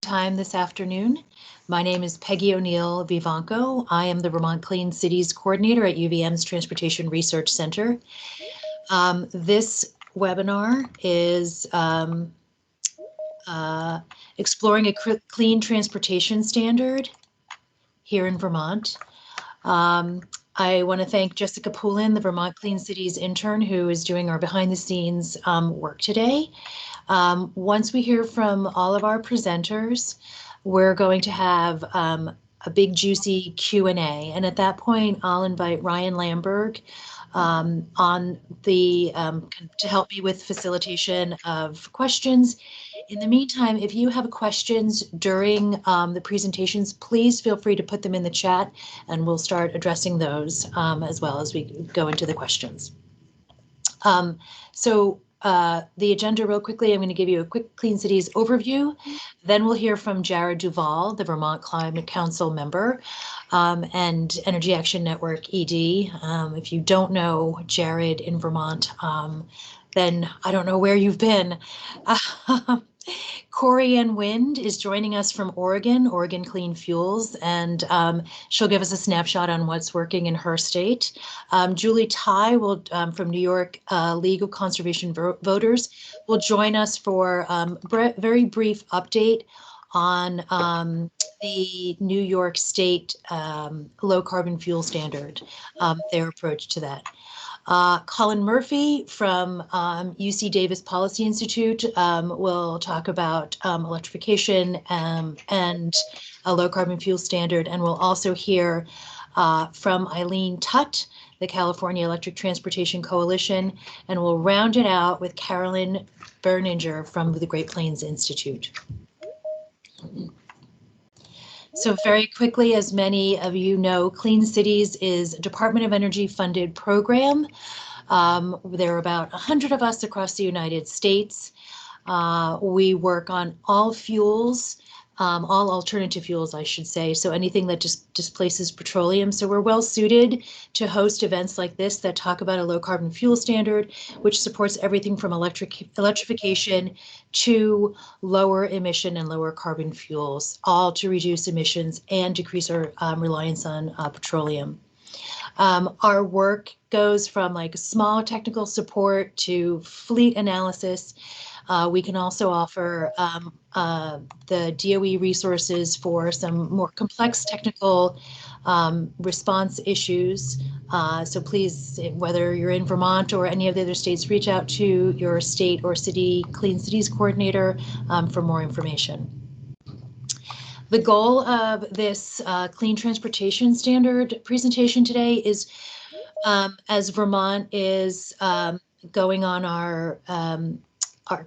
time this afternoon. My name is Peggy O'Neill Vivanco. I am the Vermont Clean Cities Coordinator at UVM's Transportation Research Center. This webinar is exploring a clean transportation standard here in Vermont. I want to thank Jessica Poulin, the Vermont Clean Cities intern, who is doing our behind the scenes work today. Once we hear from all of our presenters, we're going to have a big juicy Q&A. And at that point, I'll invite Ryan Lamberg on the to help me with facilitation of questions. In the meantime, if you have questions during the presentations, please feel free to put them in the chat and we'll start addressing those as well as we go into the questions. The agenda real quickly, I'm going to give you a quick Clean Cities overview. Then we'll hear from Jared Duval, the Vermont Climate Council member and Energy Action Network ED. If you don't know Jared in Vermont, then I don't know where you've been. Cory-Ann Wind is joining us from Oregon Clean Fuels, and she'll give us a snapshot on what's working in her state. Julie Tighe will, from New York League of Conservation Voters, will join us for a very brief update on the New York State low carbon fuel standard, their approach to that. Colin Murphy from UC Davis Policy Institute will talk about electrification and a low carbon fuel standard, and we'll also hear from Eileen Tutt, the California Electric Transportation Coalition, and we'll round it out with Carolyn Berninger from the Great Plains Institute. So very quickly, as many of you know, Clean Cities is a Department of Energy funded program. There are about 100 of us across the United States. We work on all fuels, all alternative fuels, I should say. So anything that just displaces petroleum. So we're well suited to host events like this that talk about a low carbon fuel standard, which supports everything from electrification to lower emission and lower carbon fuels, all to reduce emissions and decrease our reliance on petroleum. Our work goes from like small technical support to fleet analysis. We can also offer the DOE resources for some more complex technical response issues. So please, whether you're in Vermont or any of the other states, reach out to your state or city Clean Cities coordinator for more information. The goal of this Clean Transportation Standard presentation today is, as Vermont is going on our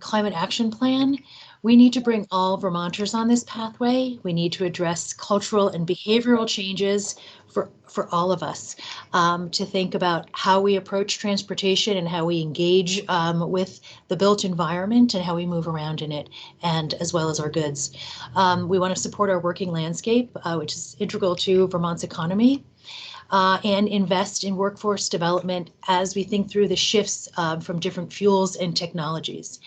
climate action plan, we need to bring all Vermonters on this pathway. We need to address cultural and behavioral changes for all of us to think about how we approach transportation and how we engage with the built environment and how we move around in it, and as well as our goods. We want to support our working landscape, which is integral to Vermont's economy. And invest in workforce development as we think through the shifts from different fuels and technologies.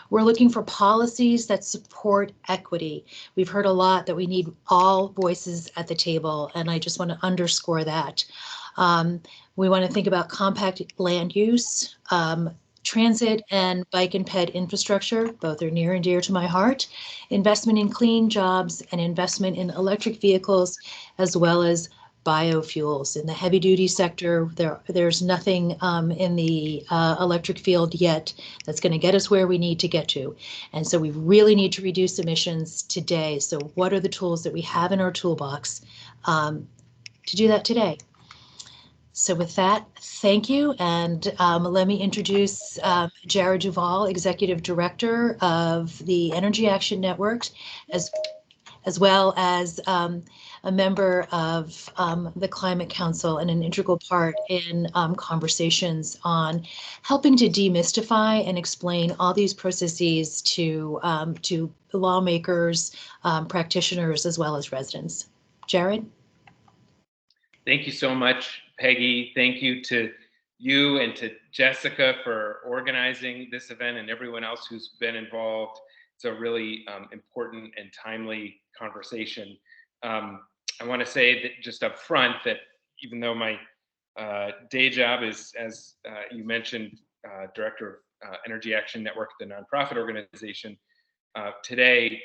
We're looking for policies that support equity. We've heard a lot that we need all voices at the table, and I just want to underscore that. We want to think about compact land use, transit and bike and ped infrastructure, both are near and dear to my heart, investment in clean jobs and investment in electric vehicles, as well as biofuels. In the heavy duty sector, there's nothing in the electric field yet that's going to get us where we need to get to. And so we really need to reduce emissions today. So what are the tools that we have in our toolbox to do that today? So with that, thank you. And let me introduce Jared Duval, Executive Director of the Energy Action Network, as well as a member of the Climate Council and an integral part in conversations on helping to demystify and explain all these processes to lawmakers, practitioners, as well as residents. Jared? Thank you so much, Peggy. Thank you to you and to Jessica for organizing this event and everyone else who's been involved. it's a really important and timely conversation. I want to say that just up front that even though my day job is, as you mentioned, Director of Energy Action Network, the nonprofit organization, today,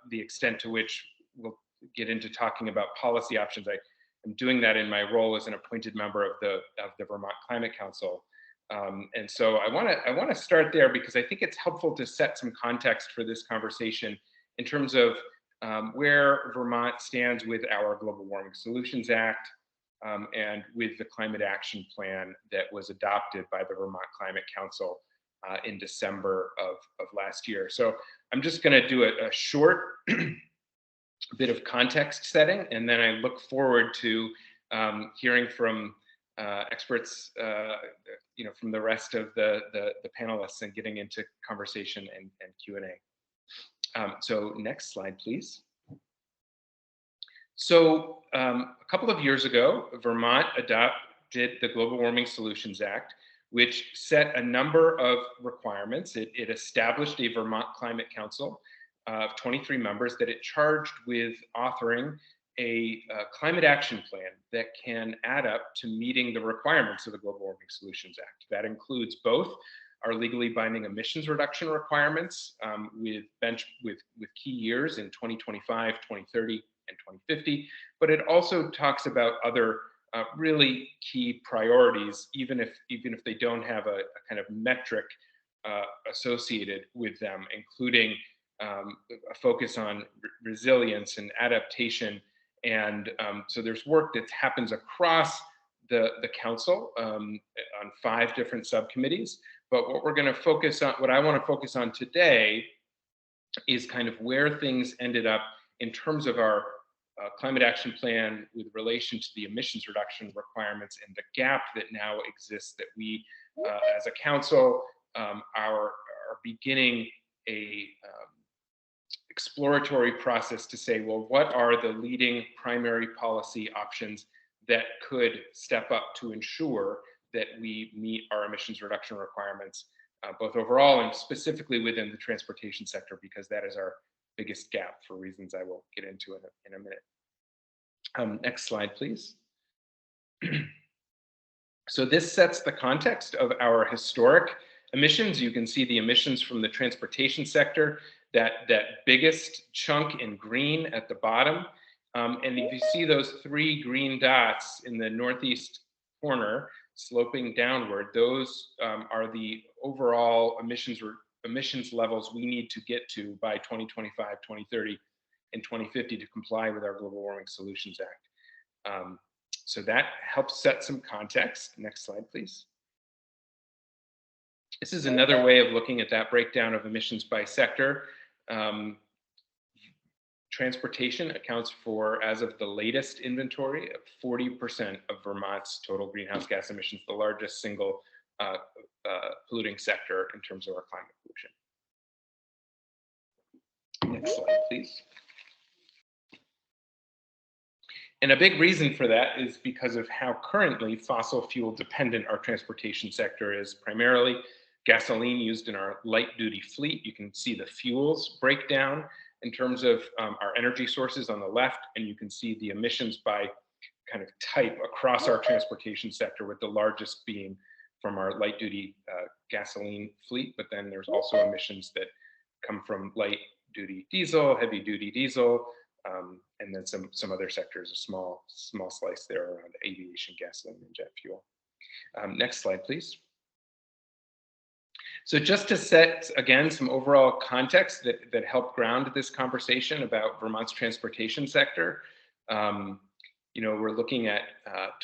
the extent to which we'll get into talking about policy options, I am doing that in my role as an appointed member of the Vermont Climate Council. And so I want to start there because I think it's helpful to set some context for this conversation in terms of where Vermont stands with our Global Warming Solutions Act and with the climate action plan that was adopted by the Vermont Climate Council in December of last year. So I'm just going to do a short bit of context setting, and then I look forward to hearing from experts, from the rest of the panelists and getting into conversation and Q&A. So next slide, please. So a couple of years ago, Vermont adopted the Global Warming Solutions Act, which set a number of requirements. It established a Vermont Climate Council of 23 members that it charged with authoring a climate action plan that can add up to meeting the requirements of the Global Warming Solutions Act. That includes both our legally binding emissions reduction requirements with key years in 2025, 2030, and 2050, but it also talks about other really key priorities, even if they don't have a kind of metric associated with them, including a focus on resilience and adaptation. And so there's work that happens across the council on 5 different subcommittees. But what we're going to focus on, what I want to focus on today, is kind of where things ended up in terms of our climate action plan with relation to the emissions reduction requirements and the gap that now exists that we, as a council, are beginning a exploratory process to say, well, what are the leading primary policy options that could step up to ensure that we meet our emissions reduction requirements, both overall and specifically within the transportation sector, because that is our biggest gap for reasons I will get into in a minute. Next slide, please. So this sets the context of our historic emissions. You can see the emissions from the transportation sector, that biggest chunk in green at the bottom. And if you see those 3 green dots in the northeast corner sloping downward, those are the overall emissions levels we need to get to by 2025, 2030, and 2050 to comply with our Global Warming Solutions Act. So that helps set some context. Next slide, please. This is another way of looking at that breakdown of emissions by sector. Transportation accounts for, as of the latest inventory, 40% of Vermont's total greenhouse gas emissions, the largest single polluting sector in terms of our climate pollution. Next slide, please. And a big reason for that is because of how currently fossil fuel dependent our transportation sector is, primarily gasoline used in our light duty fleet. You can see the fuels breakdown in terms of our energy sources on the left, and you can see the emissions by kind of type across our transportation sector, with the largest being from our light duty gasoline fleet, but then there's also emissions that come from light duty diesel, heavy duty diesel, and then some other sectors, a small slice there around aviation, gasoline, and jet fuel. Next slide, please. So just to set, again, some overall context that help ground this conversation about Vermont's transportation sector, we're looking at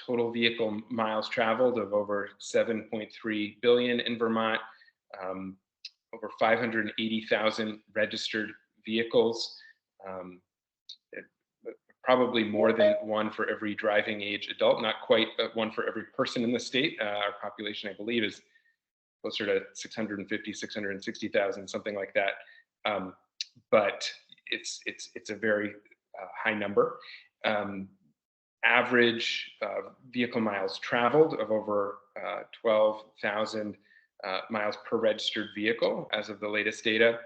total vehicle miles traveled of over 7.3 billion in Vermont, over 580,000 registered vehicles, probably more than one for every driving age adult, not quite one for every person in the state. Our population, I believe, is closer to 650, 660,000, something like that. But it's a very high number. Average vehicle miles traveled of over 12,000 miles per registered vehicle as of the latest data.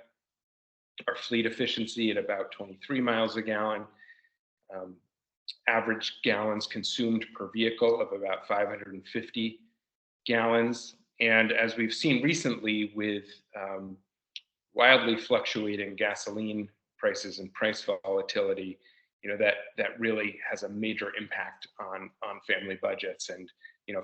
our fleet efficiency at about 23 miles a gallon, um, average gallons consumed per vehicle of about 550 gallons. And as we've seen recently with wildly fluctuating gasoline prices and price volatility, that really has a major impact on family budgets. And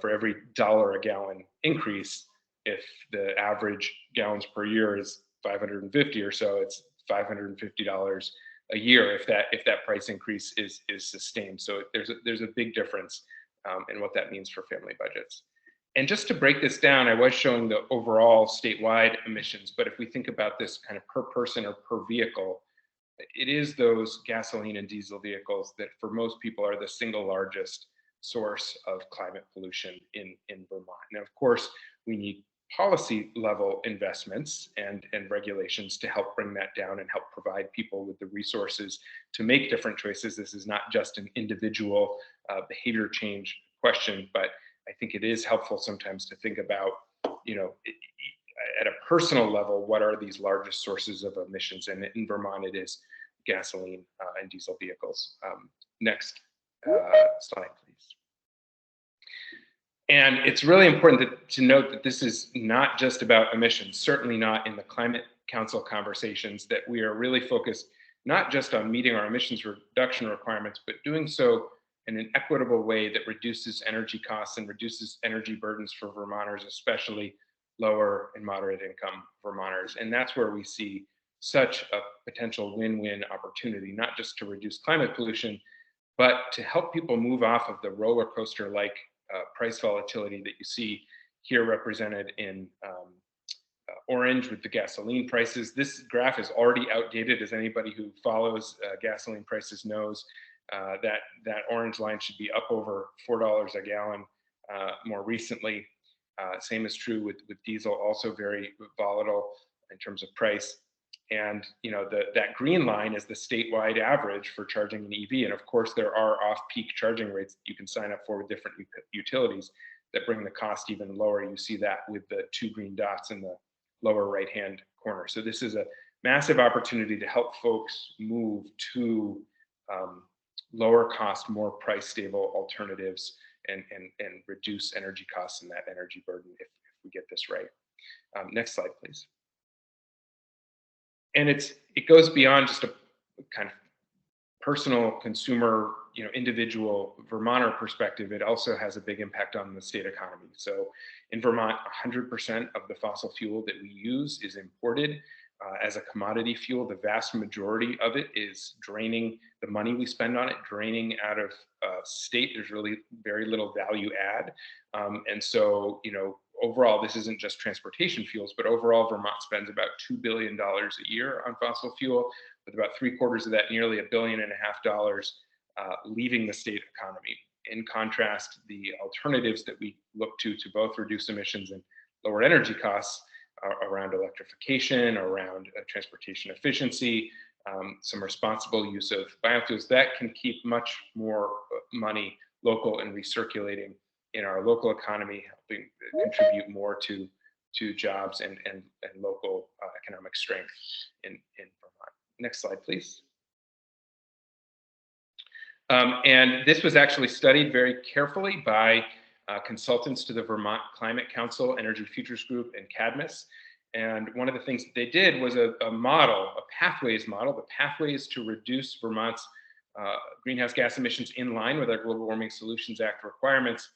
for every dollar a gallon increase, if the average gallons per year is 550 or so, it's $550 a year if that price increase is sustained. So there's a big difference in what that means for family budgets. And just to break this down, I was showing the overall statewide emissions, but if we think about this kind of per person or per vehicle, it is those gasoline and diesel vehicles that for most people are the single largest source of climate pollution in Vermont. Now, of course, we need policy level investments and regulations to help bring that down and help provide people with the resources to make different choices. This is not just an individual behavior change question, but I think it is helpful sometimes to think about, at a personal level, what are these largest sources of emissions? And in Vermont, it is gasoline and diesel vehicles. Next slide, please. And it's really important to note that this is not just about emissions, certainly not in the Climate Council conversations, that we are really focused not just on meeting our emissions reduction requirements, but doing so in an equitable way that reduces energy costs and reduces energy burdens for Vermonters, especially lower and moderate income Vermonters. And that's where we see such a potential win-win opportunity, not just to reduce climate pollution, but to help people move off of the roller coaster-like price volatility that you see here represented in orange with the gasoline prices. This graph is already outdated, as anybody who follows gasoline prices knows. That orange line should be up over $4 a gallon more recently. Same is true with diesel, also very volatile in terms of price. And that green line is the statewide average for charging an EV. And of course, there are off-peak charging rates that you can sign up for with different utilities that bring the cost even lower. You see that with the two green dots in the lower right-hand corner. So this is a massive opportunity to help folks move to lower cost, more price stable alternatives and reduce energy costs and that energy burden if we get this right. Next slide, please. And it goes beyond just a kind of personal consumer, individual Vermonter perspective. It also has a big impact on the state economy. So in Vermont, 100% of the fossil fuel that we use is imported as a commodity fuel. The vast majority of it is draining the money we spend on it, draining out of state. There's really very little value add. And so, overall, this isn't just transportation fuels, but overall, Vermont spends about $2 billion a year on fossil fuel, with about 3/4 of that, nearly $1.5 billion, leaving the state economy. In contrast, the alternatives that we look to both reduce emissions and lower energy costs around electrification, around transportation efficiency, some responsible use of biofuels, that can keep much more money local and recirculating in our local economy, helping contribute more to jobs and local economic strength in Vermont. Next slide, please. And this was actually studied very carefully by consultants to the Vermont Climate Council, Energy Futures Group, and CADMIS. And one of the things that they did was a model, a pathways model, the pathways to reduce Vermont's greenhouse gas emissions in line with our Global Warming Solutions Act requirements.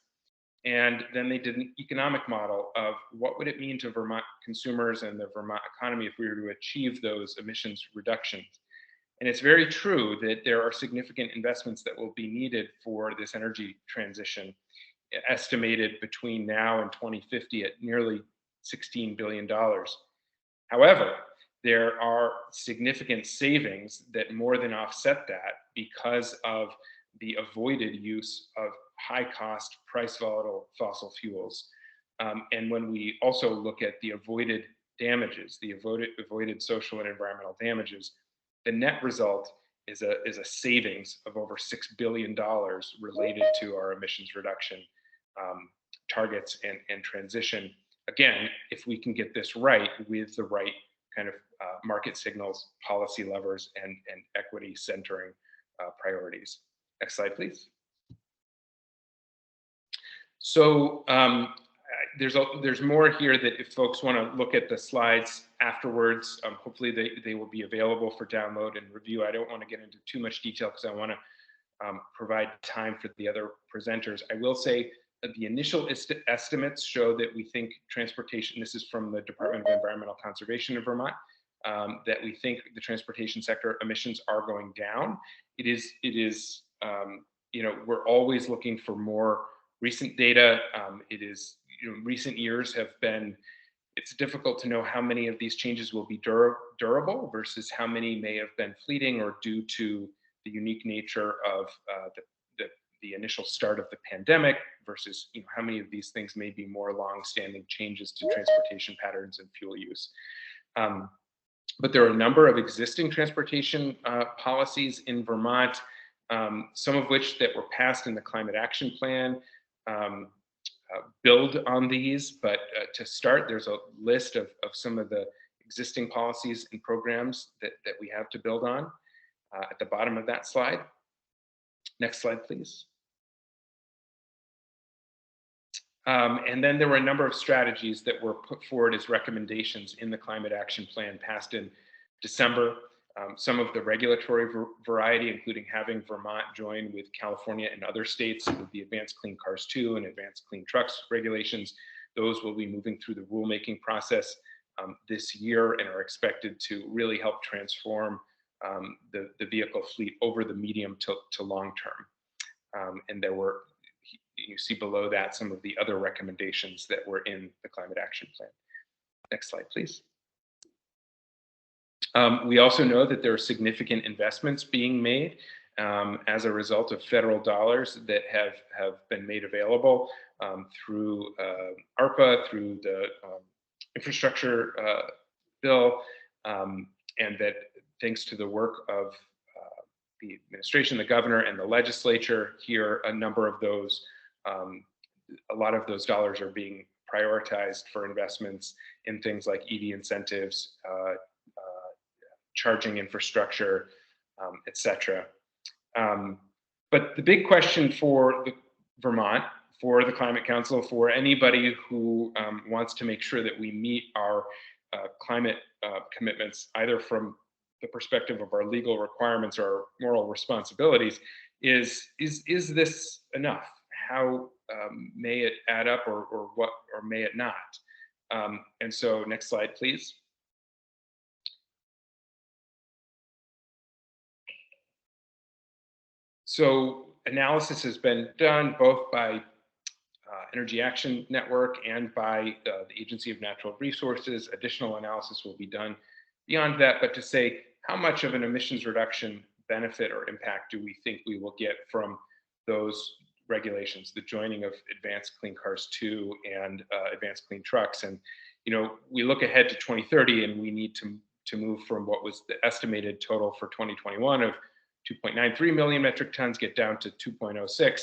And then they did an economic model of what would it mean to Vermont consumers and the Vermont economy if we were to achieve those emissions reductions. And it's very true that there are significant investments that will be needed for this energy transition, estimated between now and 2050 at nearly $16 billion. However, there are significant savings that more than offset that because of the avoided use of high cost, price volatile fossil fuels. And when we also look at the avoided damages, the avoided social and environmental damages, the net result is a savings of over $6 billion related to our emissions reduction targets and transition. Again, if we can get this right with the right kind of market signals, policy levers, and equity centering priorities. Next slide, please. So there's more here that if folks want to look at the slides afterwards, hopefully they will be available for download and review. I don't want to get into too much detail because I want to provide time for the other presenters. I will say that the initial estimates show that we think transportation, this is from the Department of Environmental Conservation of Vermont, that we think the transportation sector emissions are going down. It is you know, we're always looking for more recent data. Recent years have been, it's difficult to know how many of these changes will be durable versus how many may have been fleeting or due to the unique nature of the initial start of the pandemic versus how many of these things may be more long-standing changes to transportation patterns and fuel use. But there are a number of existing transportation policies in Vermont, some of which that were passed in the Climate Action Plan, build on these, but to start, there's a list of some of the existing policies and programs that we have to build on at the bottom of that slide. Next slide, please. And then there were a number of strategies that were put forward as recommendations in the Climate Action Plan passed in December. Some of the regulatory variety, including having Vermont join with California and other states with the Advanced Clean Cars 2 and Advanced Clean Trucks regulations. Those will be moving through the rulemaking process this year and are expected to really help transform the vehicle fleet over the medium to long term. And there were, you see below that, some of the other recommendations that were in the Climate Action Plan. Next slide, please. We also know that there are significant investments being made as a result of federal dollars that have been made available through ARPA, through the infrastructure bill, and that thanks to the work of the administration, the governor, and the legislature here, a number of those, a lot of those dollars are being prioritized for investments in things like EV incentives, charging infrastructure, et cetera. But the big question for Vermont, for the Climate Council, for anybody who wants to make sure that we meet our climate commitments, either from the perspective of our legal requirements or our moral responsibilities, is this enough? How may it add up, or may it not? And so next slide, please. So analysis has been done both by Energy Action Network and by the Agency of Natural Resources. Additional analysis will be done beyond that, but to say how much of an emissions reduction benefit or impact do we think we will get from those regulations, the joining of Advanced Clean Cars 2 and Advanced Clean Trucks. And we look ahead to 2030 and we need to move from what was the estimated total for 2021 of 2.93 million metric tons, get down to 2.06.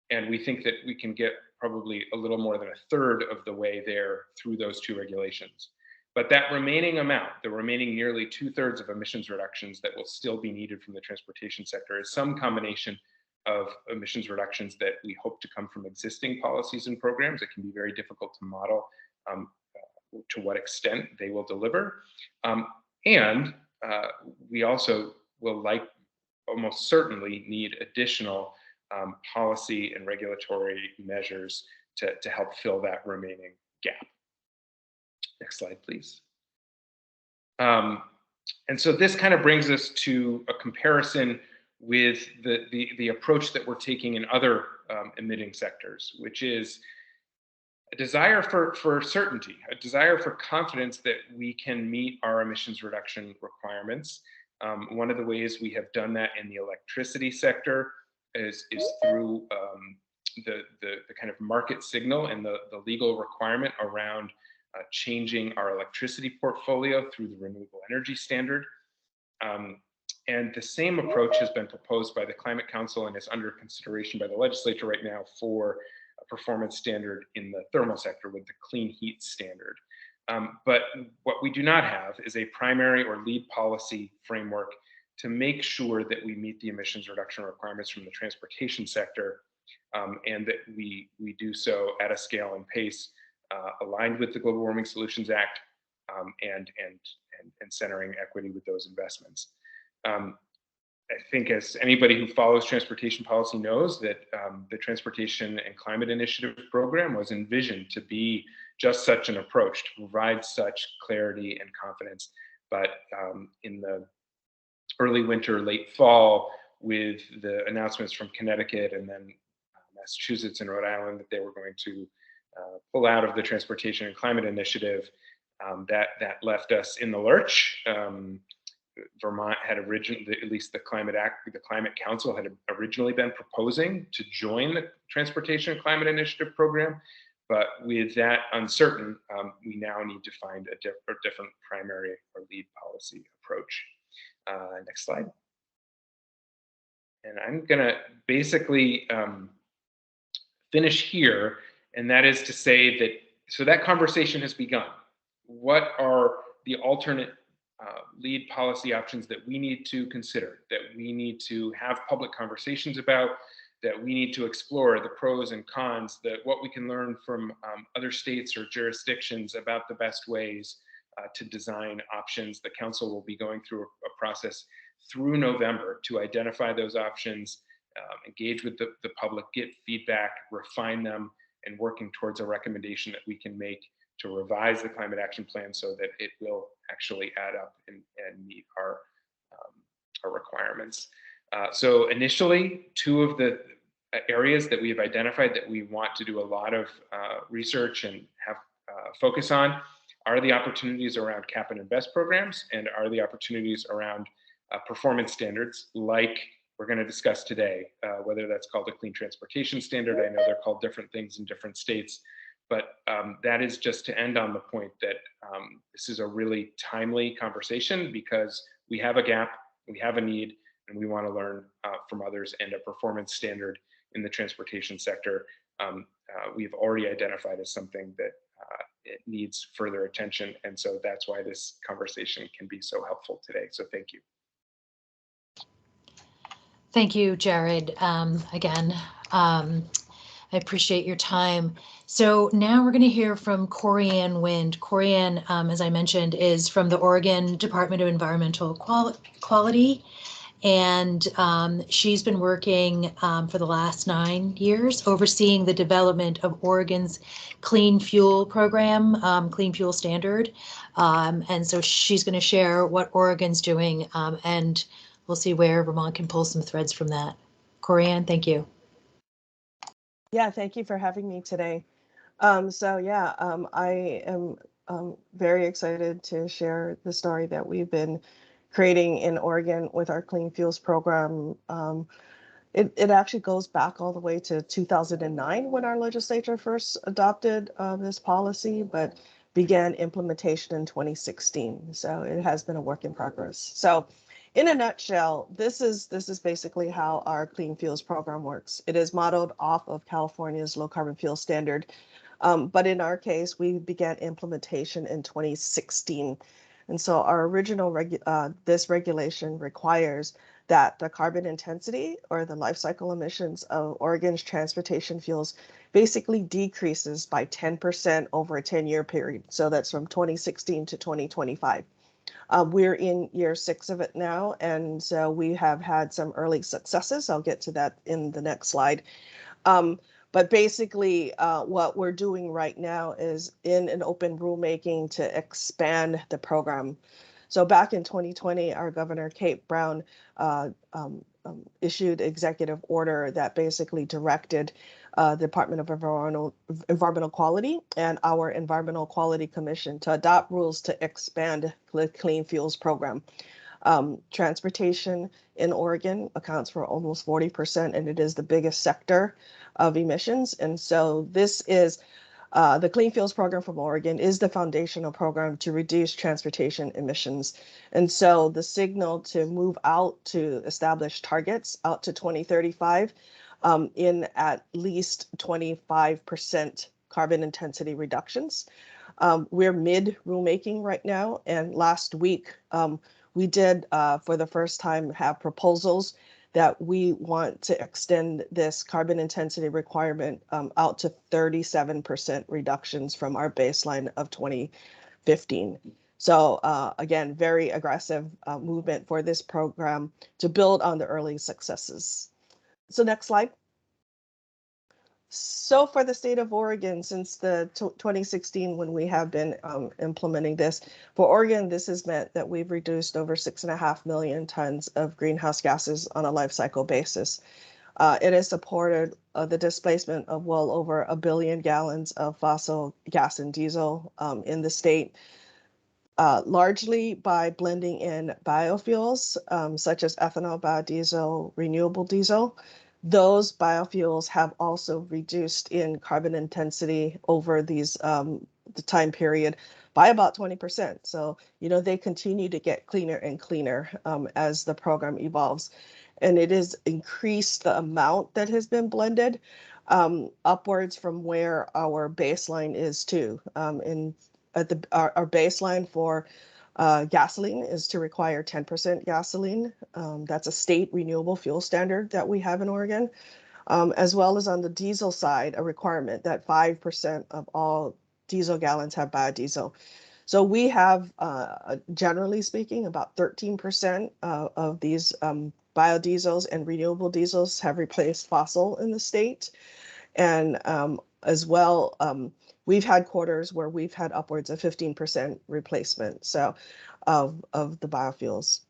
And we think that we can get probably a little more than a third of the way there through those two regulations. But that remaining amount, the remaining nearly 2/3 of emissions reductions that will still be needed from the transportation sector, is some combination of emissions reductions that we hope to come from existing policies and programs. It can be very difficult to model to what extent they will deliver. And we also will almost certainly need additional policy and regulatory measures to help fill that remaining gap. Next slide, please. And so this kind of brings us to a comparison with the approach that we're taking in other emitting sectors, which is a desire for certainty, a desire for confidence that we can meet our emissions reduction requirements. One of the ways we have done that in the electricity sector is through the kind of market signal and the legal requirement around changing our electricity portfolio through the Renewable Energy Standard. And the same approach has been proposed by the Climate Council and is under consideration by the legislature right now for a performance standard in the thermal sector with the Clean Heat Standard. But what we do not have is a primary or lead policy framework to make sure that we meet the emissions reduction requirements from the transportation sector, and that we do so at a scale and pace aligned with the Global Warming Solutions Act, and centering equity with those investments. I think, as anybody who follows transportation policy knows, that the Transportation and Climate Initiative program was envisioned to be just such an approach, to provide such clarity and confidence. But in the early winter, late fall, with the announcements from Connecticut and then Massachusetts and Rhode Island that they were going to pull out of the Transportation and Climate Initiative, that left us in the lurch. Vermont had originally, at least the Climate Council had originally been proposing to join the Transportation and Climate Initiative program. But with that uncertain, we now need to find a different primary or lead policy approach. Next slide. And I'm gonna basically finish here, and that is to say that, so that conversation has begun. What are the alternate lead policy options that we need to consider, that we need to have public conversations about, that we need to explore the pros and cons, that what we can learn from other states or jurisdictions about the best ways to design options? The council will be going through a process through November to identify those options, engage with the public, get feedback, refine them, and working towards a recommendation that we can make to revise the climate action plan so that it will actually add up and meet our requirements. So initially, two of the areas that we have identified that we want to do a lot of research and have focus on are the opportunities around cap and invest programs, and are the opportunities around performance standards, like we're going to discuss today, whether that's called a clean transportation standard. I know they're called different things in different states. But that is just to end on the point that this is a really timely conversation, because we have a gap, we have a need, and we want to learn from others. And a performance standard in the transportation sector, we've already identified as something that it needs further attention. And so that's why this conversation can be so helpful today. So thank you. Thank you, Jared. Again, I appreciate your time. So now we're going to hear from Cory-Ann Wind. Cory-Ann, as I mentioned, is from the Oregon Department of Environmental Quality, and she's been working for the last 9 years overseeing the development of Oregon's clean fuel program, clean fuel standard. And so she's going to share what Oregon's doing, and we'll see where Vermont can pull some threads from that. Cory-Ann, thank you. Yeah, thank you for having me today. I am very excited to share the story that we've been creating in Oregon with our Clean Fuels program. It actually goes back all the way to 2009 when our legislature first adopted this policy, but began implementation in 2016. So it has been a work in progress. So in a nutshell, this is basically how our Clean Fuels program works. It is modeled off of California's low carbon fuel standard. But in our case, we began implementation in 2016. And so our original this regulation requires that the carbon intensity or the life cycle emissions of Oregon's transportation fuels basically decreases by 10% over a 10-year period. So that's from 2016 to 2025. We're in year 6 of it now, and so we have had some early successes. I'll get to that in the next slide. But basically, what we're doing right now is in an open rulemaking to expand the program. So back in 2020, our Governor Kate Brown issued executive order that basically directed the Department of Environmental Quality and our Environmental Quality Commission to adopt rules to expand the Clean Fuels program. Transportation in Oregon accounts for almost 40%, and it is the biggest sector of emissions. And so this is the Clean Fuels program from Oregon is the foundational program to reduce transportation emissions. And so the signal to move out to establish targets out to 2035 in at least 25% carbon intensity reductions We're mid rulemaking right now, and last week we did, for the first time, have proposals that we want to extend this carbon intensity requirement out to 37% reductions from our baseline of 2015. So again, very aggressive movement for this program to build on the early successes. So next slide. So for the state of Oregon, since the 2016, when we have been implementing this, for Oregon, this has meant that we've reduced over 6.5 million tons of greenhouse gases on a life cycle basis. It has supported the displacement of well over 1 billion gallons of fossil gas and diesel in the state, largely by blending in biofuels such as ethanol, biodiesel, renewable diesel. Those biofuels have also reduced in carbon intensity over these the time period by about 20%. So, they continue to get cleaner and cleaner as the program evolves. And it has increased the amount that has been blended upwards from where our baseline is too. Our baseline for gasoline is to require 10% gasoline. That's a state renewable fuel standard that we have in Oregon, as well as on the diesel side, a requirement that 5% of all diesel gallons have biodiesel. So we have, generally speaking, about 13% of these biodiesels and renewable diesels have replaced fossil in the state. And as well, we've had quarters where we've had upwards of 15% replacement of the biofuels.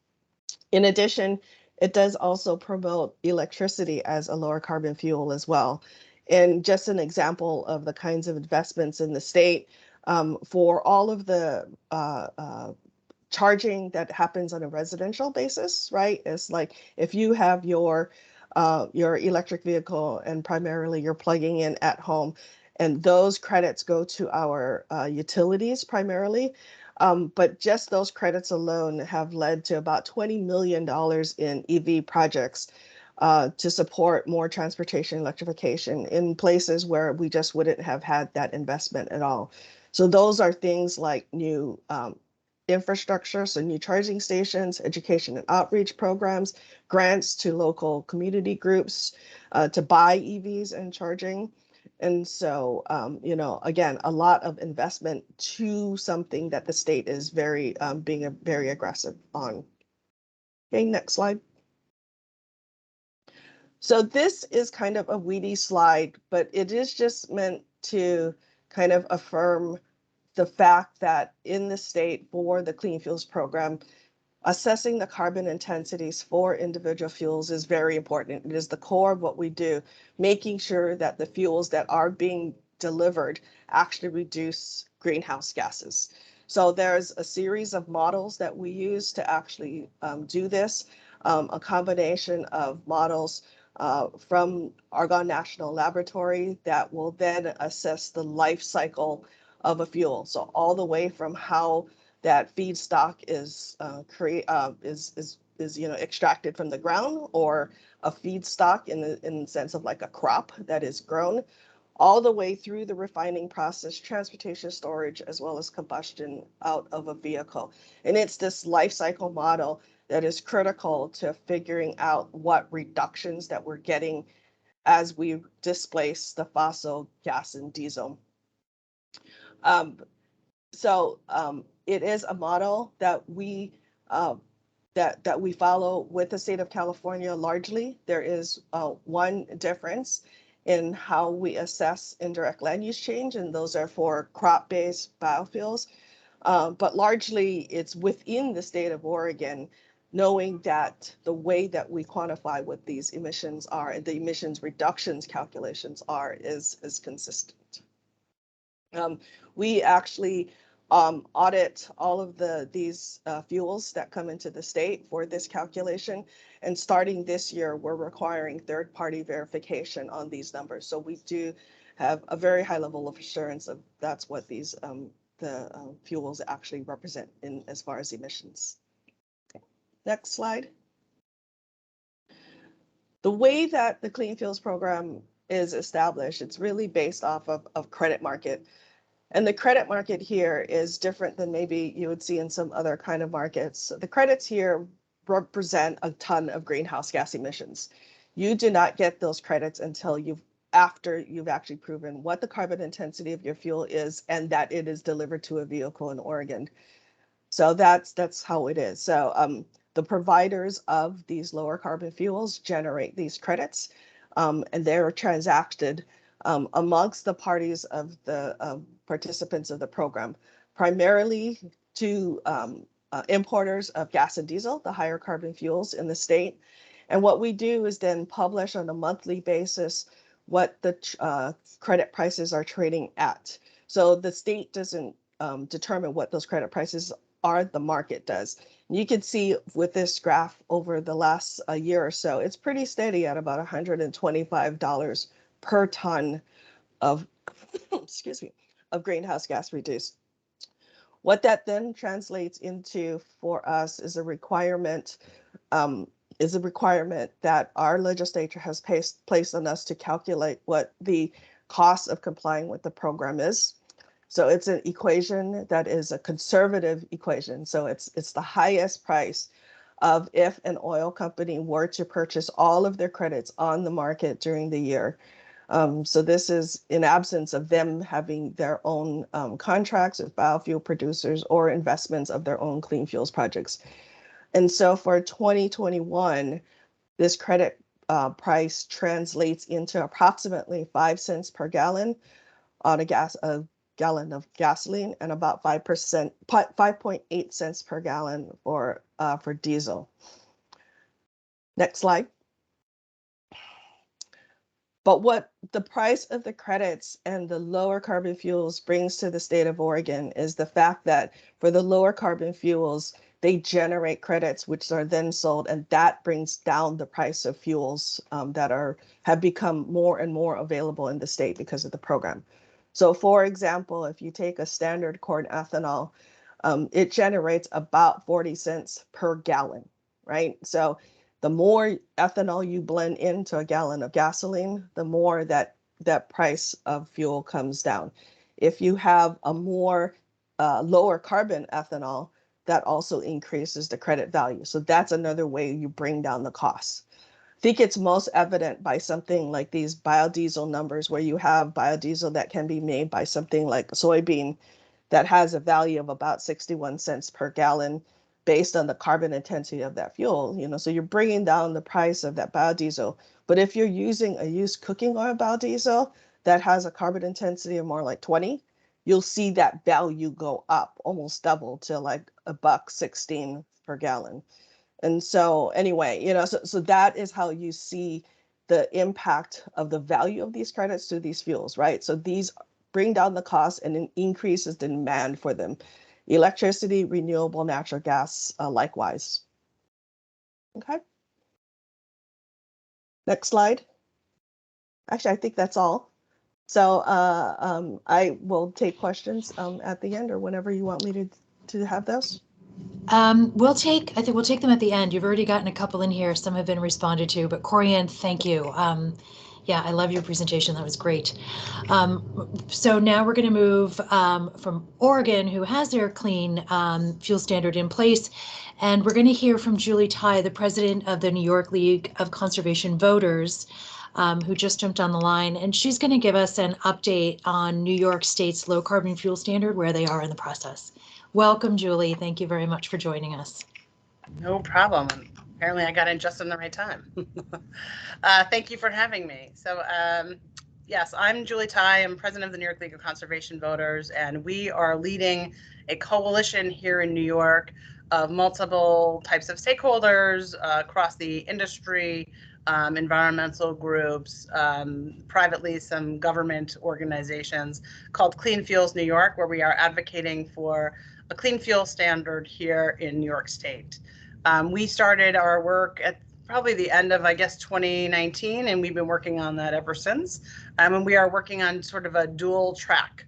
In addition, it does also promote electricity as a lower carbon fuel as well. And just an example of the kinds of investments in the state, for all of the charging that happens on a residential basis, right? It's like if you have your electric vehicle and primarily you're plugging in at home, and those credits go to our utilities primarily. But just those credits alone have led to about $20 million in EV projects to support more transportation electrification in places where we just wouldn't have had that investment at all. So those are things like new infrastructure, so new charging stations, education and outreach programs, grants to local community groups to buy EVs and charging. And so, again, a lot of investment to something that the state is being very aggressive on. Okay, next slide. So this is kind of a weedy slide, but it is just meant to kind of affirm the fact that in the state for the Clean Fuels Program, assessing the carbon intensities for individual fuels is very important. It is the core of what we do, making sure that the fuels that are being delivered actually reduce greenhouse gases. So there's a series of models that we use to actually do this, a combination of models from Argonne National Laboratory that will then assess the life cycle of a fuel. So all the way from how that feedstock is extracted from the ground, or a feedstock in the sense of like a crop that is grown, all the way through the refining process, transportation, storage, as well as combustion out of a vehicle. And it's this life cycle model that is critical to figuring out what reductions that we're getting as we displace the fossil gas and diesel. It is a model that we that we follow with the state of California largely. There is one difference in how we assess indirect land use change, and those are for crop-based biofuels. But largely, it's within the state of Oregon, knowing that the way that we quantify what these emissions are and the emissions reductions calculations are is consistent. We actually audit all of these fuels that come into the state for this calculation. And starting this year, we're requiring third-party verification on these numbers. So we do have a very high level of assurance of that's what these fuels actually represent in as far as emissions. Okay. Next slide. The way that the Clean Fuels Program is established, it's really based off of credit market. And the credit market here is different than maybe you would see in some other kind of markets. The credits here represent a ton of greenhouse gas emissions. You do not get those credits until after you've actually proven what the carbon intensity of your fuel is and that it is delivered to a vehicle in Oregon. So that's how it is. So the providers of these lower carbon fuels generate these credits, and they're transacted amongst the parties of the participants of the program, primarily to importers of gas and diesel, the higher carbon fuels in the state. And what we do is then publish on a monthly basis what the credit prices are trading at. So the state doesn't determine what those credit prices are, the market does. You can see with this graph over the last year or so, it's pretty steady at about $125 per ton of, excuse me, of greenhouse gas reduced. What that then translates into for us is a requirement that our legislature has placed on us to calculate what the cost of complying with the program is. So it's an equation that is a conservative equation. So it's the highest price of if an oil company were to purchase all of their credits on the market during the year. So this is in absence of them having their own contracts with biofuel producers or investments of their own clean fuels projects. And so for 2021, this credit price translates into approximately 5 cents per gallon on a gallon of gasoline, and about 5.8 cents per gallon for diesel. Next slide. But what the price of the credits and the lower carbon fuels brings to the state of Oregon is the fact that for the lower carbon fuels, they generate credits which are then sold, and that brings down the price of fuels that have become more and more available in the state because of the program. So for example, if you take a standard corn ethanol, it generates about 40 cents per gallon, right? So the more ethanol you blend into a gallon of gasoline, the more that price of fuel comes down. If you have a more lower carbon ethanol, that also increases the credit value. So that's another way you bring down the costs. I think it's most evident by something like these biodiesel numbers, where you have biodiesel that can be made by something like soybean that has a value of about 61 cents per gallon based on the carbon intensity of that fuel. So you're bringing down the price of that biodiesel. But if you're using a used cooking oil biodiesel that has a carbon intensity of more like 20, you'll see that value go up almost double to like $1.16 per gallon. And so anyway, so that is how you see the impact of the value of these credits to these fuels, right? So these bring down the cost and it increases the demand for them. Electricity, renewable natural gas, likewise. Okay. Next slide. Actually, I think that's all. So I will take questions at the end or whenever you want me to have those. I think we'll take them at the end. You've already gotten a couple in here. Some have been responded to, but Cory-Ann, thank you. Yeah, I love your presentation. That was great. So now we're going to move from Oregon, who has their clean fuel standard in place, and we're going to hear from Julie Tighe, the president of the New York League of Conservation Voters, who just jumped on the line, and she's going to give us an update on New York State's low carbon fuel standard, where they are in the process. Welcome, Julie. Thank you very much for joining us. No problem. Apparently I got in just in the right time. Thank you for having me. So yes, I'm Julie Tighe. I'm president of the New York League of Conservation Voters, and we are leading a coalition here in New York of multiple types of stakeholders across the industry, environmental groups, privately some government organizations, called Clean Fuels New York, where we are advocating for a clean fuel standard here in New York State. We started our work at probably the end of, 2019, and we've been working on that ever since. And we are working on sort of a dual track.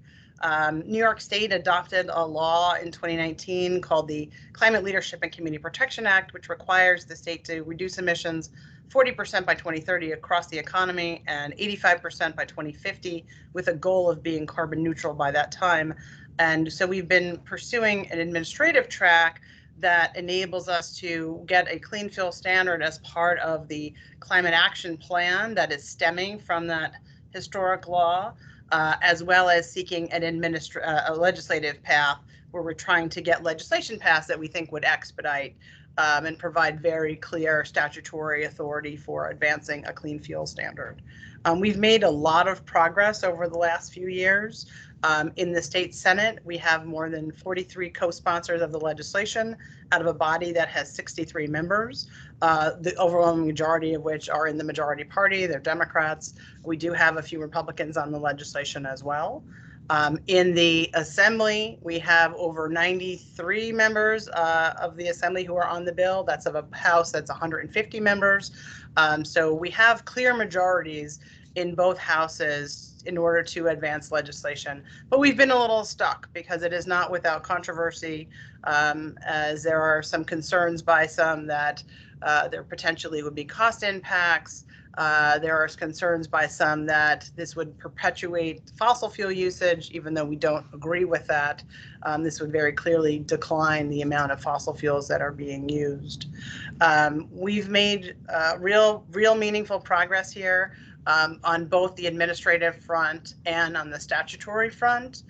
New York State adopted a law in 2019 called the Climate Leadership and Community Protection Act, which requires the state to reduce emissions 40% by 2030 across the economy and 85% by 2050, with a goal of being carbon neutral by that time. And so we've been pursuing an administrative track that enables us to get a clean fuel standard as part of the climate action plan that is stemming from that historic law, as well as seeking an a legislative path where we're trying to get legislation passed that we think would expedite and provide very clear statutory authority for advancing a clean fuel standard. We've made a lot of progress over the last few years. In the state Senate, we have more than 43 co-sponsors of the legislation out of a body that has 63 members, the overwhelming majority of which are in the majority party. They're Democrats. We do have a few Republicans on the legislation as well. In the Assembly, we have over 93 members of the Assembly who are on the bill. That's of a House that's 150 members. So we have clear majorities in both houses in order to advance legislation. But we've been a little stuck because it is not without controversy, as there are some concerns by some that there potentially would be cost impacts. There are concerns by some that this would perpetuate fossil fuel usage, even though we don't agree with that. This would very clearly decline the amount of fossil fuels that are being used. We've made real meaningful progress here on both the administrative front and on the statutory front.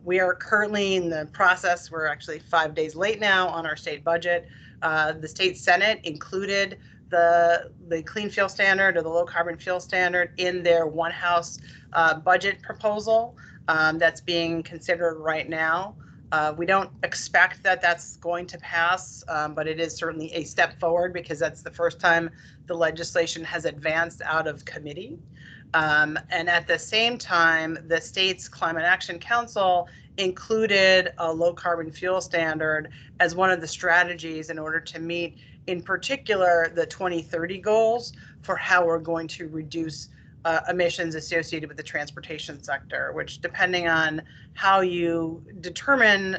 We are currently in the process, we're actually 5 days late now on our state budget. The state Senate included the clean fuel standard or the low carbon fuel standard in their one house budget proposal that's being considered right now. We don't expect that that's going to pass, but it is certainly a step forward because that's the first time the legislation has advanced out of committee. And at the same time, the state's Climate Action Council included a low carbon fuel standard as one of the strategies in order to meet, in particular, the 2030 goals for how we're going to reduce emissions associated with the transportation sector, which, depending on how you determine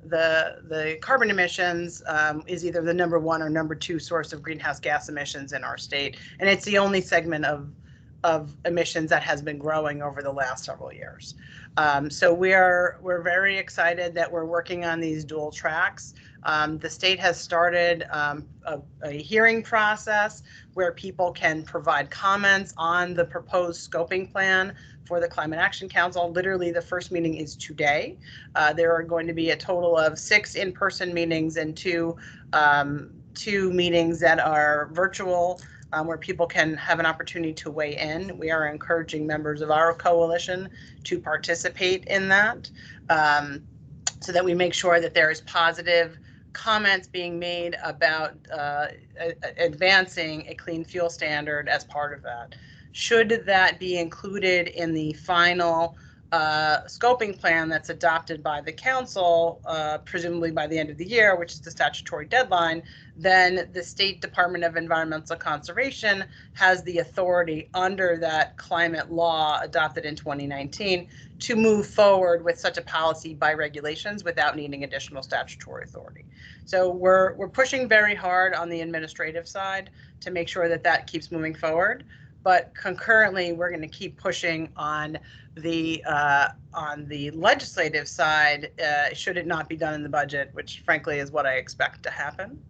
the carbon emissions, is either the number 1 or number 2 source of greenhouse gas emissions in our state. And it's the only segment of emissions that has been growing over the last several years. So we're very excited that we're working on these dual tracks. The state has started a hearing process where people can provide comments on the proposed scoping plan for the Climate Action Council. Literally, the first meeting is today. There are going to be a total of 6 in-person meetings and two meetings that are virtual, where people can have an opportunity to weigh in. We are encouraging members of our coalition to participate in that, so that we make sure that there is positive comments being made about advancing a clean fuel standard as part of that. Should that be included in the final scoping plan that's adopted by the council, presumably by the end of the year, which is the statutory deadline, then the State Department of Environmental Conservation has the authority under that climate law adopted in 2019 to move forward with such a policy by regulations without needing additional statutory authority. So we're pushing very hard on the administrative side to make sure that that keeps moving forward. But concurrently, we're going to keep pushing on the legislative side, should it not be done in the budget, which frankly is what I expect to happen.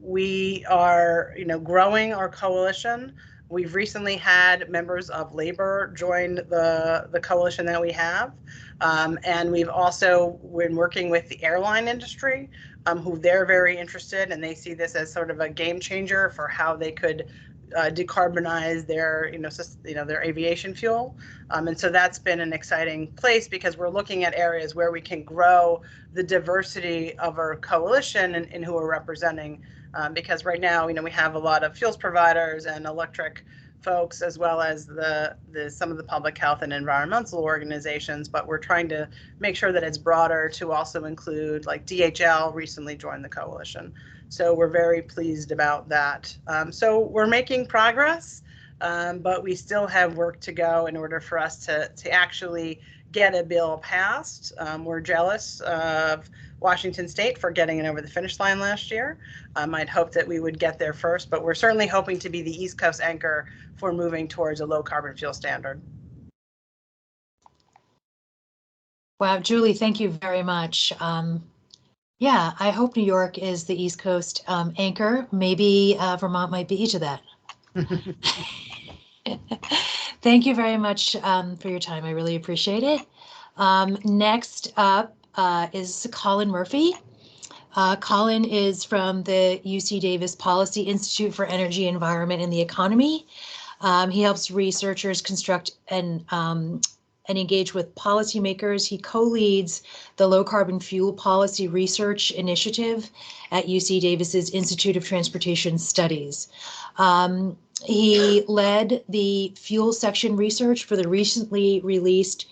We are, growing our coalition. We've recently had members of labor join the coalition that we have, and we've also been working with the airline industry, who they're very interested, and they see this as sort of a game changer for how they could decarbonize their, their aviation fuel. And so that's been an exciting place because we're looking at areas where we can grow the diversity of our coalition and who we're representing. Because right now, we have a lot of fuels providers and electric folks, as well as some of the public health and environmental organizations, but we're trying to make sure that it's broader to also include, like, DHL recently joined the coalition. So we're very pleased about that. So we're making progress. but we still have work to go in order for us to actually get a bill passed. We're jealous of Washington State for getting it over the finish line last year. I'd hope that we would get there first, but we're certainly hoping to be the East Coast anchor for moving towards a low carbon fuel standard. Wow, Julie, thank you very much. Yeah, I hope New York is the East Coast anchor. Maybe Vermont might be each of that. Thank you very much for your time. I really appreciate it. Next up is Colin Murphy. Colin is from the UC Davis Policy Institute for Energy, Environment, and the Economy. He helps researchers construct and engage with policymakers. He co-leads the Low Carbon Fuel Policy Research Initiative at UC Davis's Institute of Transportation Studies. He led the fuel section research for the recently released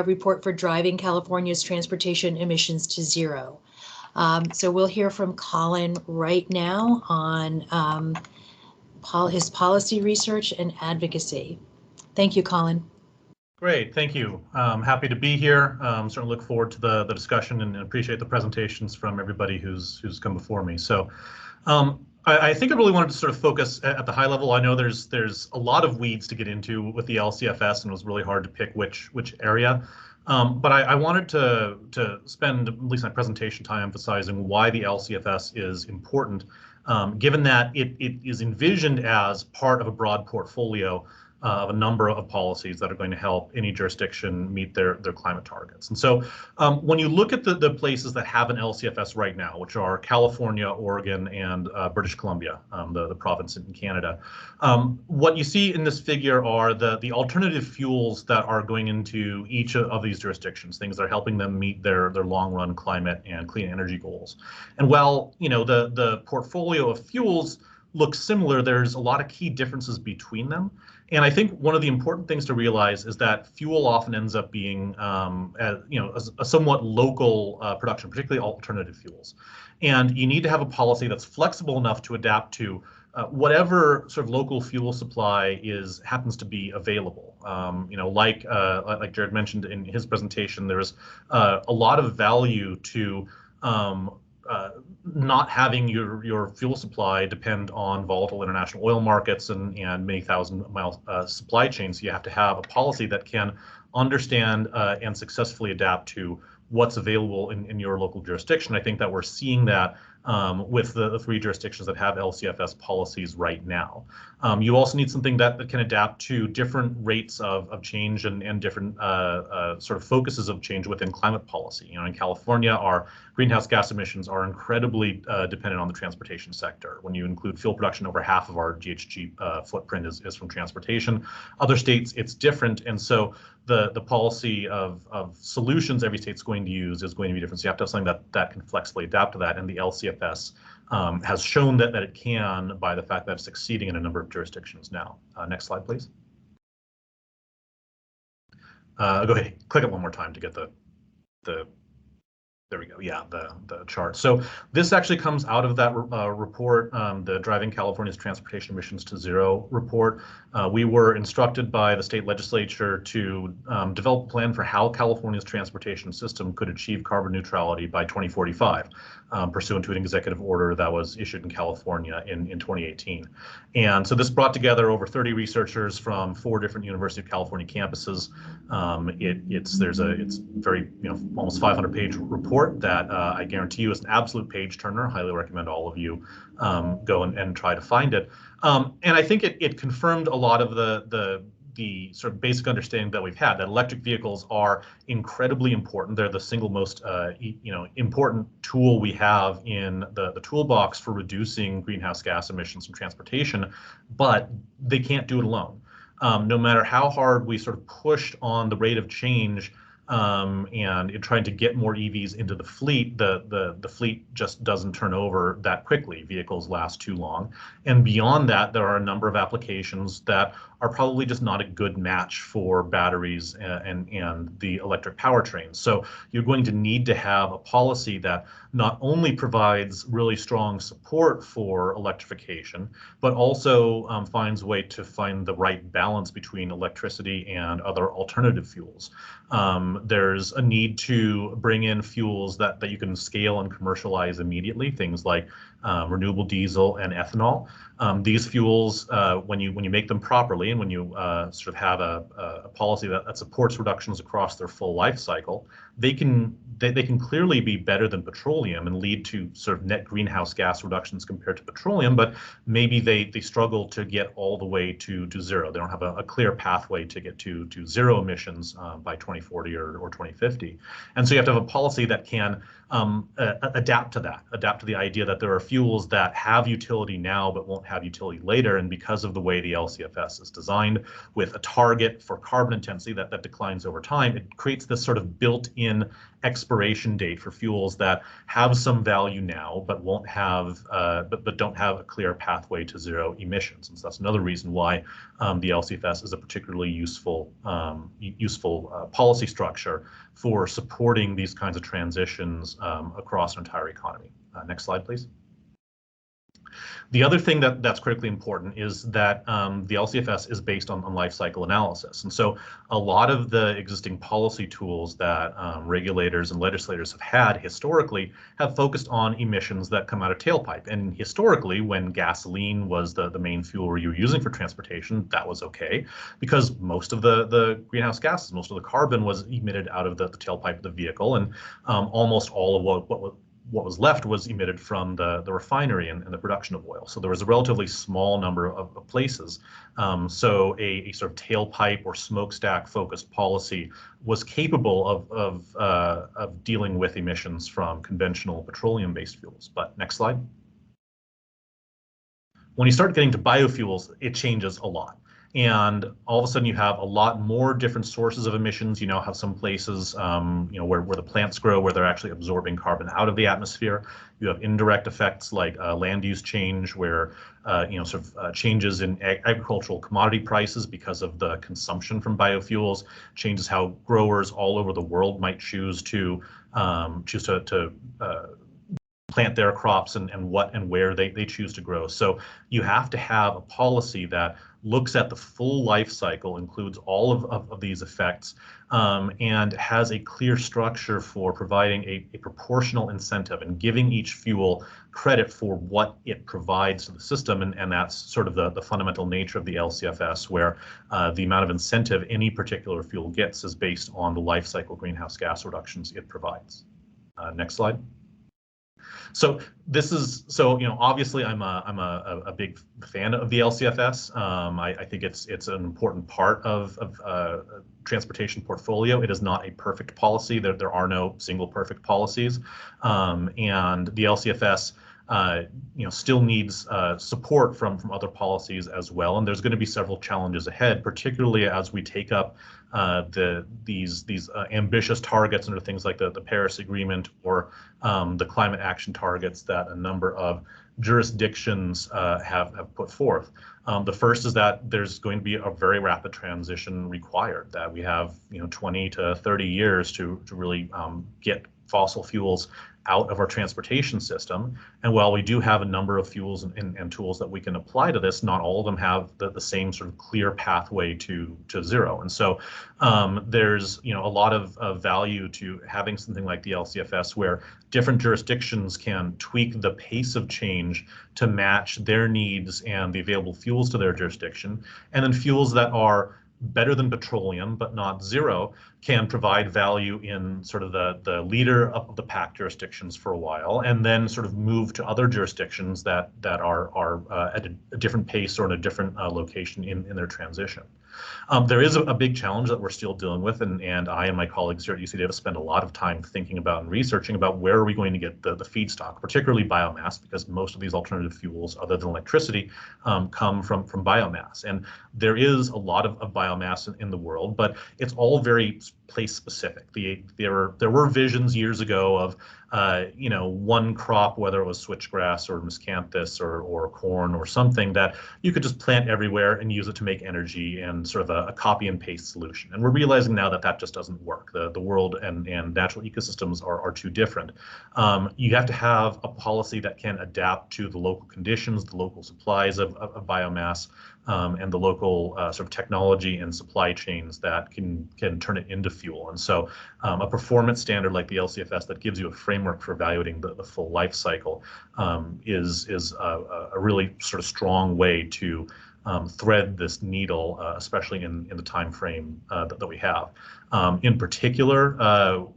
report for driving California's transportation emissions to zero. So we'll hear from Colin right now on his policy research and advocacy. Thank you, Colin. Great, thank you. Happy to be here. Certainly look forward to the discussion and appreciate the presentations from everybody who's come before me. So I think I really wanted to sort of focus at the high level. I know there's a lot of weeds to get into with the LCFS, and it was really hard to pick which area. But I wanted to spend at least my presentation time emphasizing why the LCFS is important, given that it is envisioned as part of a broad portfolio of a number of policies that are going to help any jurisdiction meet their climate targets. And so when you look at the places that have an LCFS right now, which are California, Oregon, and British Columbia, the province in Canada, what you see in this figure are the alternative fuels that are going into each of these jurisdictions, things that are helping them meet their long-run climate and clean energy goals. And while the portfolio of fuels looks similar, there's a lot of key differences between them. And I think one of the important things to realize is that fuel often ends up being, a somewhat local production, particularly alternative fuels. And you need to have a policy that's flexible enough to adapt to whatever sort of local fuel supply happens to be available. Like Jared mentioned in his presentation, there's a lot of value to not having your fuel supply depend on volatile international oil markets and many thousand-mile supply chains. You have to have a policy that can understand and successfully adapt to what's available in your local jurisdiction. I think that we're seeing that with the three jurisdictions that have LCFS policies right now. You also need something that can adapt to different rates of change and different sort of focuses of change within climate policy. In California, our greenhouse gas emissions are incredibly dependent on the transportation sector. When you include fuel production, over half of our GHG footprint is from transportation. Other states, it's different, and so the policy of solutions every state's going to use is going to be different. So you have to have something that can flexibly adapt to that, and the LCFS has shown that it can by the fact that it's succeeding in a number of jurisdictions now. Next slide, please. Go ahead, click it one more time to get the there we go. Yeah, the chart. So this actually comes out of that report, the Driving California's Transportation Emissions to Zero report. We were instructed by the state legislature to develop a plan for how California's transportation system could achieve carbon neutrality by 2045, pursuant to an executive order that was issued in California in 2018. And so this brought together over 30 researchers from 4 different University of California campuses. It's very, almost 500-page report that I guarantee you is an absolute page turner. Highly recommend all of you go and try to find it. And I think it confirmed a lot of the sort of basic understanding that we've had, that electric vehicles are incredibly important. They're the single most important tool we have in the toolbox for reducing greenhouse gas emissions from transportation, but they can't do it alone. No matter how hard we sort of pushed on the rate of change and in trying to get more EVs into the fleet, the fleet just doesn't turn over that quickly. Vehicles last too long. And beyond that, there are a number of applications that are probably just not a good match for batteries and the electric powertrains. So you're going to need to have a policy that not only provides really strong support for electrification, but also finds a way to find the right balance between electricity and other alternative fuels. There's a need to bring in fuels that you can scale and commercialize immediately, things like renewable diesel and ethanol. These fuels, when you make them properly and when you sort of have a policy that supports reductions across their full life cycle, they can clearly be better than petroleum and lead to sort of net greenhouse gas reductions compared to petroleum, but maybe they struggle to get all the way to zero. They don't have a clear pathway to get to zero emissions by 2040 or 2050. And so you have to have a policy that can adapt to that, adapt to the idea that there are fuels that have utility now but won't have utility later. And because of the way the LCFS is designed, with a target for carbon intensity that declines over time, it creates this sort of built-in expiration date for fuels that have some value now but won't have but don't have a clear pathway to zero emissions. And so that's another reason why the LCFS is a particularly useful policy structure for supporting these kinds of transitions across an entire economy. Next slide, please. The other thing that's critically important is that the LCFS is based on life cycle analysis. And so a lot of the existing policy tools that regulators and legislators have had historically have focused on emissions that come out of tailpipe. And historically, when gasoline was the main fuel you were using for transportation, that was okay, because most of the greenhouse gases, most of the carbon was emitted out of the tailpipe of the vehicle, and almost all of what was left was emitted from the refinery and the production of oil. So there was a relatively small number of places. So a sort of tailpipe or smokestack focused policy was capable of dealing with emissions from conventional petroleum-based fuels. But next slide. When you start getting to biofuels, it changes a lot. And all of a sudden you have a lot more different sources of emissions. You now have some places where the plants grow, where they're actually absorbing carbon out of the atmosphere. You have indirect effects like land use change, where changes in agricultural commodity prices because of the consumption from biofuels changes how growers all over the world might choose to plant their crops and what and where they choose to grow. So you have to have a policy that looks at the full life cycle, includes all of these effects, and has a clear structure for providing a proportional incentive and giving each fuel credit for what it provides to the system. And that's sort of the fundamental nature of the LCFS, where the amount of incentive any particular fuel gets is based on the life cycle greenhouse gas reductions it provides. Next slide. So obviously I'm a big fan of the LCFS. I think it's an important part of transportation portfolio. It is not a perfect policy. There are no single perfect policies, and the LCFS still needs support from other policies as well. And there's going to be several challenges ahead, particularly as we take up these ambitious targets under things like the Paris Agreement or the climate action targets that a number of jurisdictions have put forth. The first is that there's going to be a very rapid transition required, that we have 20 to 30 years to really get fossil fuels out of our transportation system. And while we do have a number of fuels and tools that we can apply to this, not all of them have the same sort of clear pathway to zero. And so there's a lot of value to having something like the LCFS, where different jurisdictions can tweak the pace of change to match their needs and the available fuels to their jurisdiction. And then fuels that are better than petroleum but not zero can provide value in sort of the leader of the pack jurisdictions for a while, and then sort of move to other jurisdictions that are at a different pace or in a different location in their transition. There is a big challenge that we're still dealing with, and I and my colleagues here at UC Davis spend a lot of time thinking about and researching about where are we going to get the feedstock, particularly biomass, because most of these alternative fuels, other than electricity, come from biomass. And there is a lot of biomass in the world, but it's all very place specific. There were visions years ago of one crop, whether it was switchgrass or miscanthus or corn or something that you could just plant everywhere and use it to make energy, and sort of a copy and paste solution. And we're realizing now that that just doesn't work. The world and natural ecosystems are too different. You have to have a policy that can adapt to the local conditions, the local supplies of biomass, and the local sort of technology and supply chains that can turn it into fuel. And so a performance standard like the LCFS that gives you a framework for evaluating the full life cycle is a really sort of strong way to thread this needle, especially in the time frame that we have. In particular,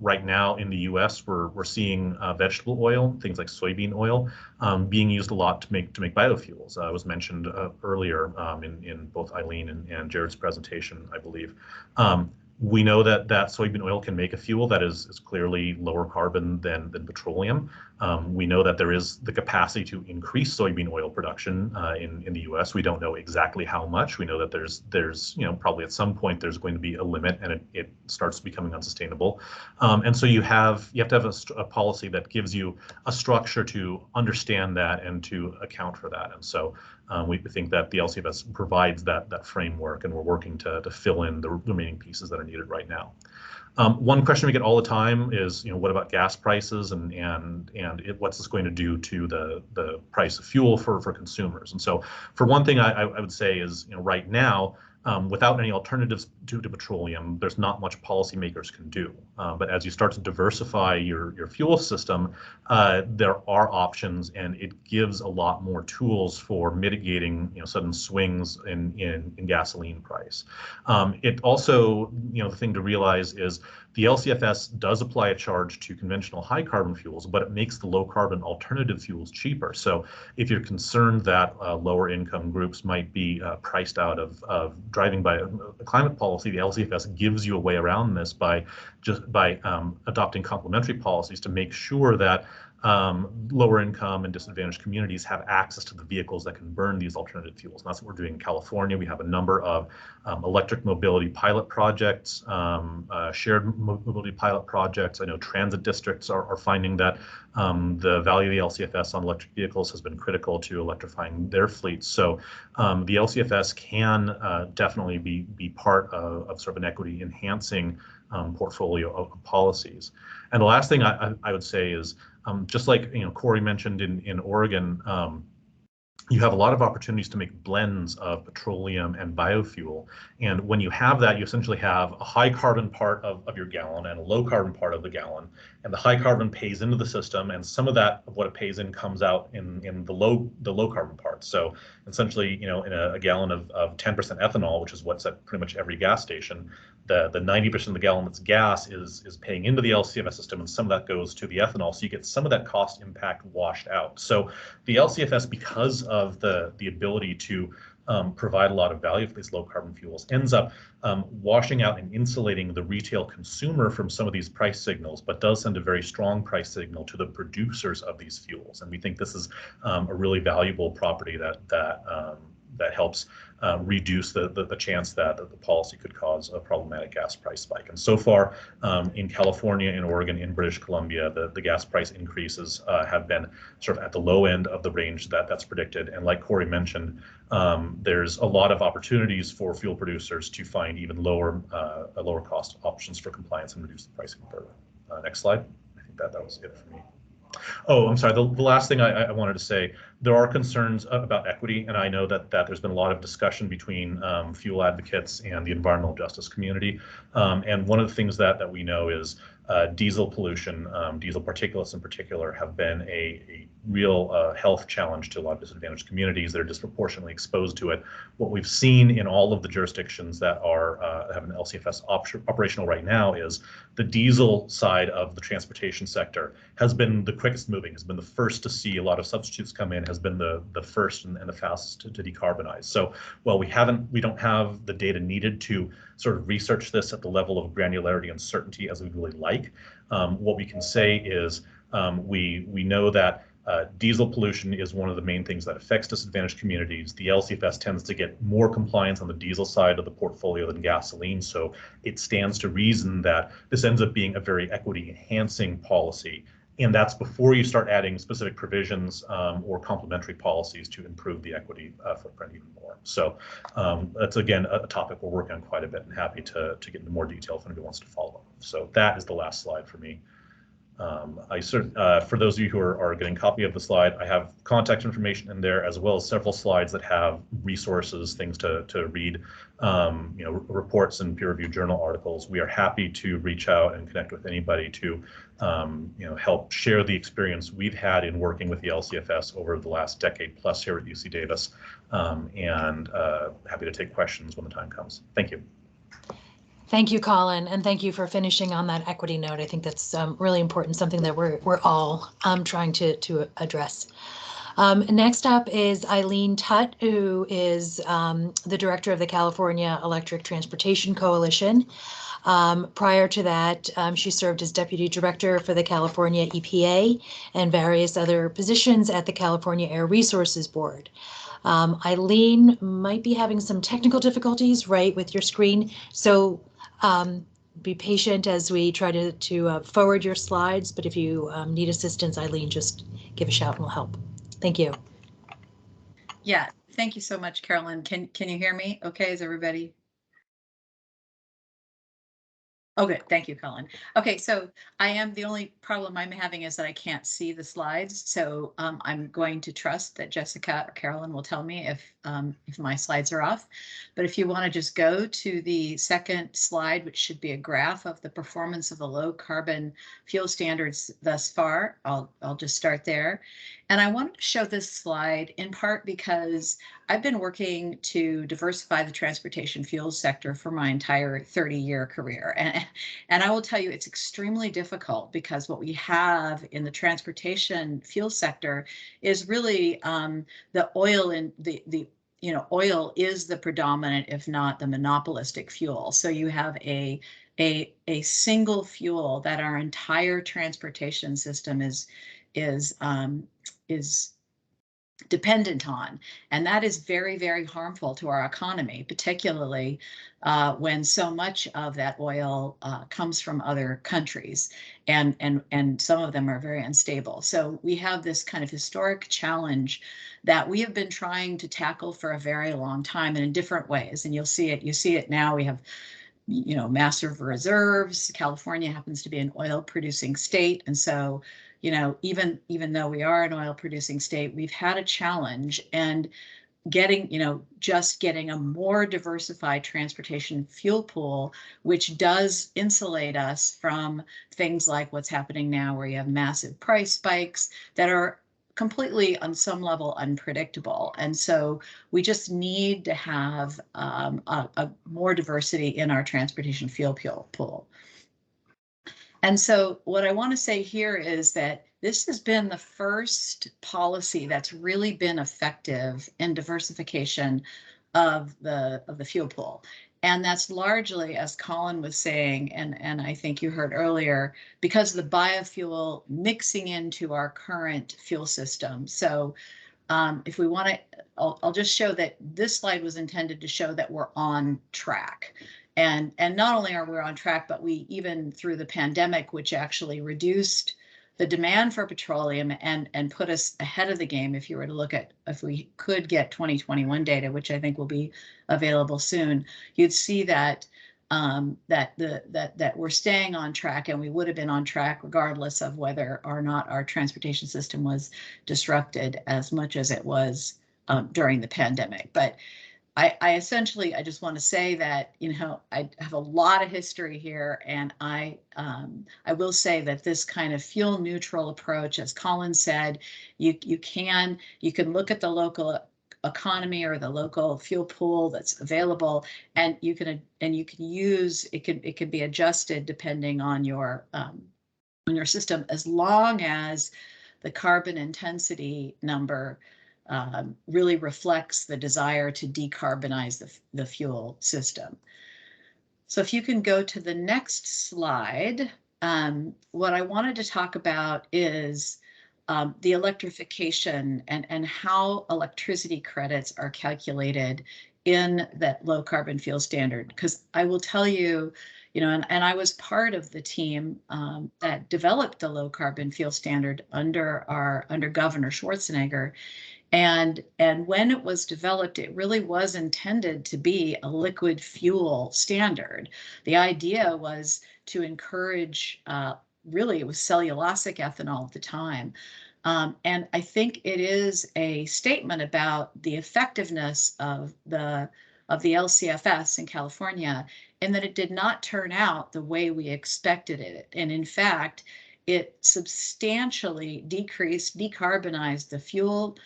right now in the U.S., we're seeing vegetable oil, things like soybean oil, being used a lot to make biofuels. It was mentioned earlier in both Eileen and Jared's presentation, I believe. We know that soybean oil can make a fuel that is clearly lower carbon than petroleum. We know that there is the capacity to increase soybean oil production in the U.S. We don't know exactly how much. We know that there's probably at some point there's going to be a limit, and it starts becoming unsustainable. And so you have to have a policy that gives you a structure to understand that and to account for that. And so we think that the LCFS provides that framework, and we're working to fill in the remaining pieces that are needed right now. One question we get all the time is, what about gas prices and what's this going to do to the price of fuel for consumers? And so, for one thing, I would say is, right now, without any alternatives to petroleum, there's not much policymakers can do. But as you start to diversify your fuel system, there are options, and it gives a lot more tools for mitigating sudden swings in gasoline price. It also, the thing to realize is the LCFS does apply a charge to conventional high carbon fuels, but it makes the low carbon alternative fuels cheaper. So if you're concerned that lower income groups might be priced out of driving by a climate policy, the LCFS gives you a way around this by adopting complementary policies to make sure that lower income and disadvantaged communities have access to the vehicles that can burn these alternative fuels. And that's what we're doing in California. We have a number of electric mobility pilot projects, shared mobility pilot projects. I know transit districts are finding that the value of the LCFS on electric vehicles has been critical to electrifying their fleets. So the LCFS can definitely be part of sort of an equity enhancing portfolio of policies. And the last thing I would say is, just like Cory mentioned in Oregon, you have a lot of opportunities to make blends of petroleum and biofuel. And when you have that, you essentially have a high carbon part of your gallon and a low carbon part of the gallon. And the high carbon pays into the system, and some of that of what it pays in comes out in the low carbon part. So essentially, in a gallon of 10% ethanol, which is what's at pretty much every gas station, the 90% of the gallon that's gas is paying into the LCFS system, and some of that goes to the ethanol. So you get some of that cost impact washed out. So the LCFS, because of the ability to provide a lot of value for these low carbon fuels, ends up washing out and insulating the retail consumer from some of these price signals, but does send a very strong price signal to the producers of these fuels. And we think this is a really valuable property that helps reduce the chance that the policy could cause a problematic gas price spike. And so far, in California, in Oregon, in British Columbia, the gas price increases have been sort of at the low end of the range that's predicted. And like Cory mentioned, there's a lot of opportunities for fuel producers to find even lower cost options for compliance and reduce the pricing further. Next slide. I think that was it for me. Oh, I'm sorry. The last thing I wanted to say, there are concerns about equity, and I know that there's been a lot of discussion between fuel advocates and the environmental justice community. And one of the things that we know is diesel pollution, diesel particulates in particular, have been a real health challenge to a lot of disadvantaged communities that are disproportionately exposed to it. What we've seen in all of the jurisdictions that have an LCFS operational right now is the diesel side of the transportation sector has been the quickest moving, has been the first to see a lot of substitutes come in, has been the first and the fastest to decarbonize. So while we don't have the data needed to sort of research this at the level of granularity and certainty as we really like, what we can say is we know that Diesel pollution is one of the main things that affects disadvantaged communities. The LCFS tends to get more compliance on the diesel side of the portfolio than gasoline, so it stands to reason that this ends up being a very equity enhancing policy. And that's before you start adding specific provisions or complementary policies to improve the equity footprint even more. So that's, again, a topic we're working on quite a bit, and happy to get into more detail if anybody wants to follow up. So that is the last slide for me. For those of you who are getting a copy of the slide, I have contact information in there, as well as several slides that have resources, things to read, reports and peer-reviewed journal articles. We are happy to reach out and connect with anybody to help share the experience we've had in working with the LCFS over the last decade plus here at UC Davis, and happy to take questions when the time comes. Thank you. Thank you, Colin, and thank you for finishing on that equity note. I think that's really important, something that we're all trying to address. Next up is Eileen Tutt, who is the director of the California Electric Transportation Coalition. Prior to that, she served as deputy director for the California EPA and various other positions at the California Air Resources Board. Eileen might be having some technical difficulties, right, with your screen, so be patient as we try to forward your slides, but if you need assistance, Eileen, just give a shout and we'll help. Thank you. Yeah, thank you so much, Carolyn. Can you hear me? Okay, is everybody? Oh, good. Thank you, Colin. Okay, so the only problem I'm having is that I can't see the slides. So I'm going to trust that Jessica or Carolyn will tell me if my slides are off. But if you want to just go to the second slide, which should be a graph of the performance of the low carbon fuel standards thus far, I'll just start there. And I wanted to show this slide in part because I've been working to diversify the transportation fuel sector for my entire 30-year career. And I will tell you, it's extremely difficult because what we have in the transportation fuel sector is really the oil and oil is the predominant, if not the monopolistic fuel. So you have a single fuel that our entire transportation system is dependent on, and that is very, very harmful to our economy, particularly when so much of that oil comes from other countries, and some of them are very unstable. So we have this kind of historic challenge that we have been trying to tackle for a very long time, and in different ways. And you see it now. We have massive reserves. California happens to be an oil producing state, and so even though we are an oil producing state, we've had a challenge, and getting a more diversified transportation fuel pool, which does insulate us from things like what's happening now, where you have massive price spikes that are completely, on some level, unpredictable. And so we just need to have a more diversity in our transportation fuel pool. And so what I want to say here is that this has been the first policy that's really been effective in diversification of the fuel pool. And that's largely, as Colin was saying, and I think you heard earlier, because of the biofuel mixing into our current fuel system. So if we want to, I'll just show that this slide was intended to show that we're on track. And not only are we on track, but we, even through the pandemic, which actually reduced the demand for petroleum and put us ahead of the game. If you were to look at, if we could get 2021 data, which I think will be available soon, you'd see that that we're staying on track, and we would have been on track regardless of whether or not our transportation system was disrupted as much as it was during the pandemic. But I just want to say that, I have a lot of history here, and I will say that this kind of fuel neutral approach, as Colin said, you can look at the local economy or the local fuel pool that's available, and you can use it can be adjusted depending on your system, as long as the carbon intensity number really reflects the desire to decarbonize the fuel system. So if you can go to the next slide, what I wanted to talk about is the electrification and how electricity credits are calculated in that low carbon fuel standard. Because I will tell you, and I was part of the team that developed the low carbon fuel standard under Governor Schwarzenegger. And when it was developed, it really was intended to be a liquid fuel standard. The idea was to encourage, really, it was cellulosic ethanol at the time. And I think it is a statement about the effectiveness of the LCFS in California, in that it did not turn out the way we expected it. And in fact, it substantially decarbonized the fuel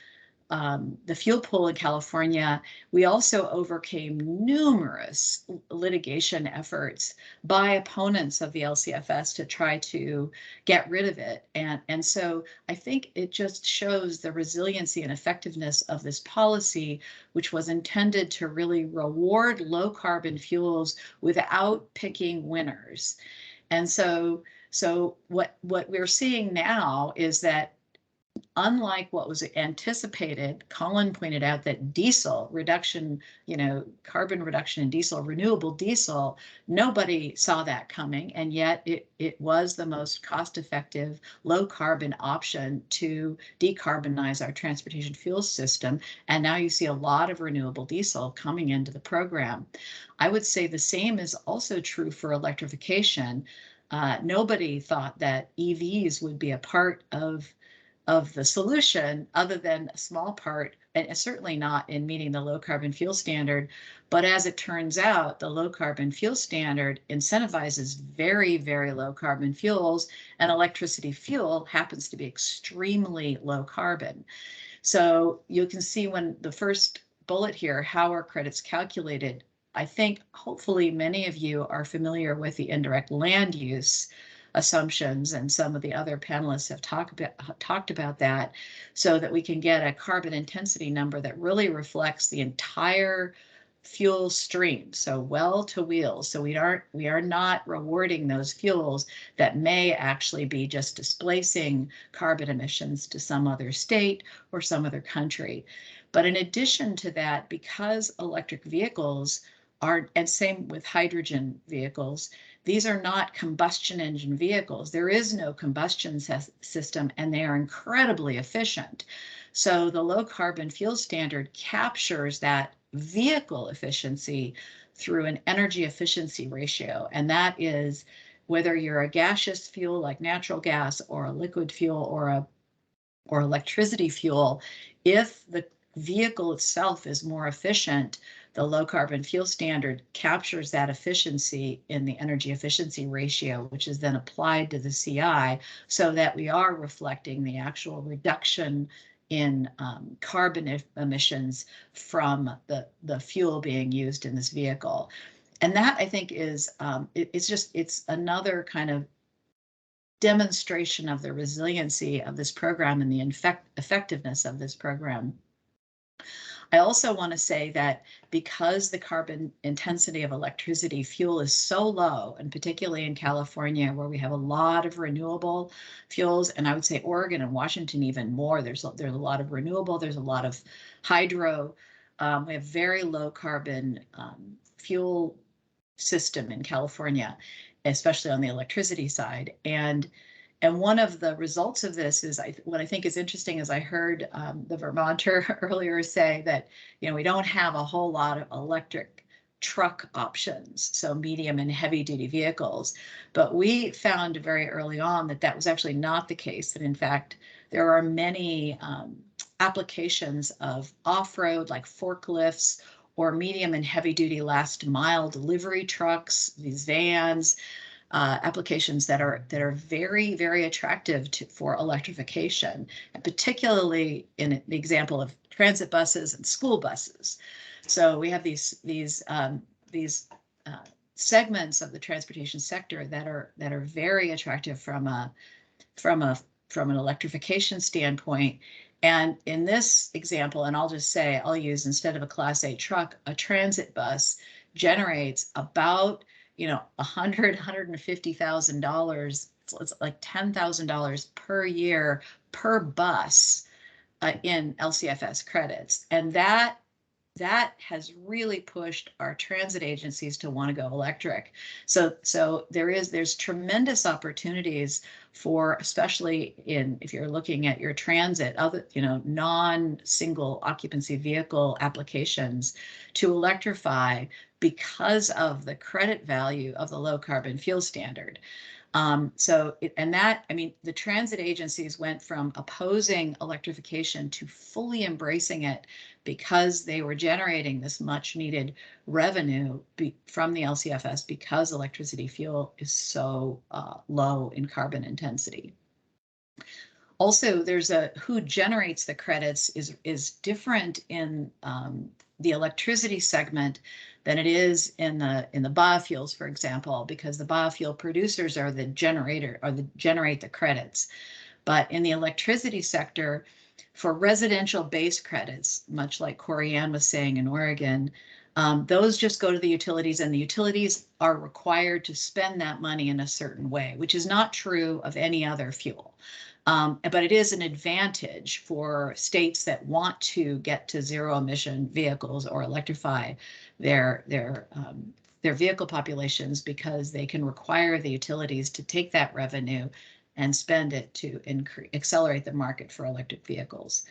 pool in California. We also overcame numerous litigation efforts by opponents of the LCFS to try to get rid of it. And so I think it just shows the resiliency and effectiveness of this policy, which was intended to really reward low carbon fuels without picking winners. And so what we're seeing now is that, unlike what was anticipated, Colin pointed out that diesel reduction, carbon reduction in diesel, renewable diesel, nobody saw that coming. And yet it was the most cost-effective, low carbon option to decarbonize our transportation fuel system. And now you see a lot of renewable diesel coming into the program. I would say the same is also true for electrification. Nobody thought that EVs would be a part of the solution, other than a small part, and certainly not in meeting the low carbon fuel standard. But as it turns out, the low carbon fuel standard incentivizes very, very low carbon fuels, and electricity fuel happens to be extremely low carbon. So you can see, when the first bullet here, how are credits calculated? I think hopefully many of you are familiar with the indirect land use assumptions, and some of the other panelists have talked about that, so that we can get a carbon intensity number that really reflects the entire fuel stream, so well to wheels. So we are not rewarding those fuels that may actually be just displacing carbon emissions to some other state or some other country. But in addition to that, because electric vehicles are, and same with hydrogen vehicles, these are not combustion engine vehicles. There is no combustion system, and they are incredibly efficient. So the low carbon fuel standard captures that vehicle efficiency through an energy efficiency ratio. And that is, whether you're a gaseous fuel like natural gas, or a liquid fuel, or electricity fuel, if the vehicle itself is more efficient, the low carbon fuel standard captures that efficiency in the energy efficiency ratio, which is then applied to the CI, so that we are reflecting the actual reduction in carbon emissions from the fuel being used in this vehicle. And that, I think, is it's another kind of demonstration of the resiliency of this program and the effectiveness of this program. I also want to say that because the carbon intensity of electricity fuel is so low, and particularly in California, where we have a lot of renewable fuels, and I would say Oregon and Washington even more, there's a lot of renewable, there's a lot of hydro. We have very low carbon fuel system in California, especially on the electricity side. And one of the results of this is, what I think is interesting is I heard the Vermonter earlier say that, we don't have a whole lot of electric truck options, so medium and heavy duty vehicles. But we found very early on that that was actually not the case, that in fact, there are many applications of off-road, like forklifts, or medium and heavy duty last mile delivery trucks, these vans, applications that are very, very attractive for electrification, and particularly in the example of transit buses and school buses. So we have these segments of the transportation sector that are very attractive from an electrification standpoint. And in this example, and I'll use, instead of a Class 8 truck, a transit bus generates about $150,000 it's like $10,000 per year per bus in LCFS credits. And that has really pushed our transit agencies to want to go electric. So there's tremendous opportunities for, especially if you're looking at your transit, other, non-single occupancy vehicle applications, to electrify because of the credit value of the low carbon fuel standard. The transit agencies went from opposing electrification to fully embracing it because they were generating this much needed revenue from the LCFS because electricity fuel is so low in carbon intensity. Also, there's who generates the credits is different in the electricity segment than it is in the biofuels, for example, because the biofuel producers are the generate the credits. But in the electricity sector, for residential base credits, much like Cory-Ann was saying in Oregon, those just go to the utilities, and the utilities are required to spend that money in a certain way, which is not true of any other fuel. But it is an advantage for states that want to get to zero emission vehicles or electrify their vehicle populations, because they can require the utilities to take that revenue and spend it to accelerate the market for electric vehicles.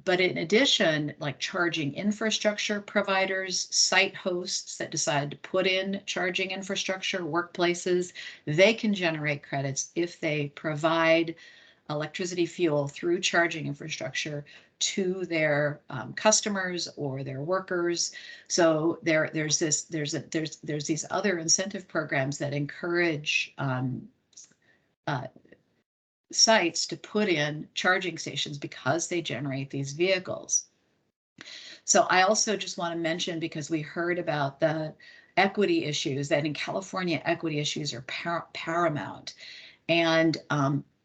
But in addition, like charging infrastructure providers, site hosts that decide to put in charging infrastructure, workplaces, they can generate credits if they provide electricity fuel through charging infrastructure to their customers or their workers. So there's these other incentive programs that encourage sites to put in charging stations because they generate these vehicles. So I also just want to mention, because we heard about the equity issues, that in California, equity issues are paramount. And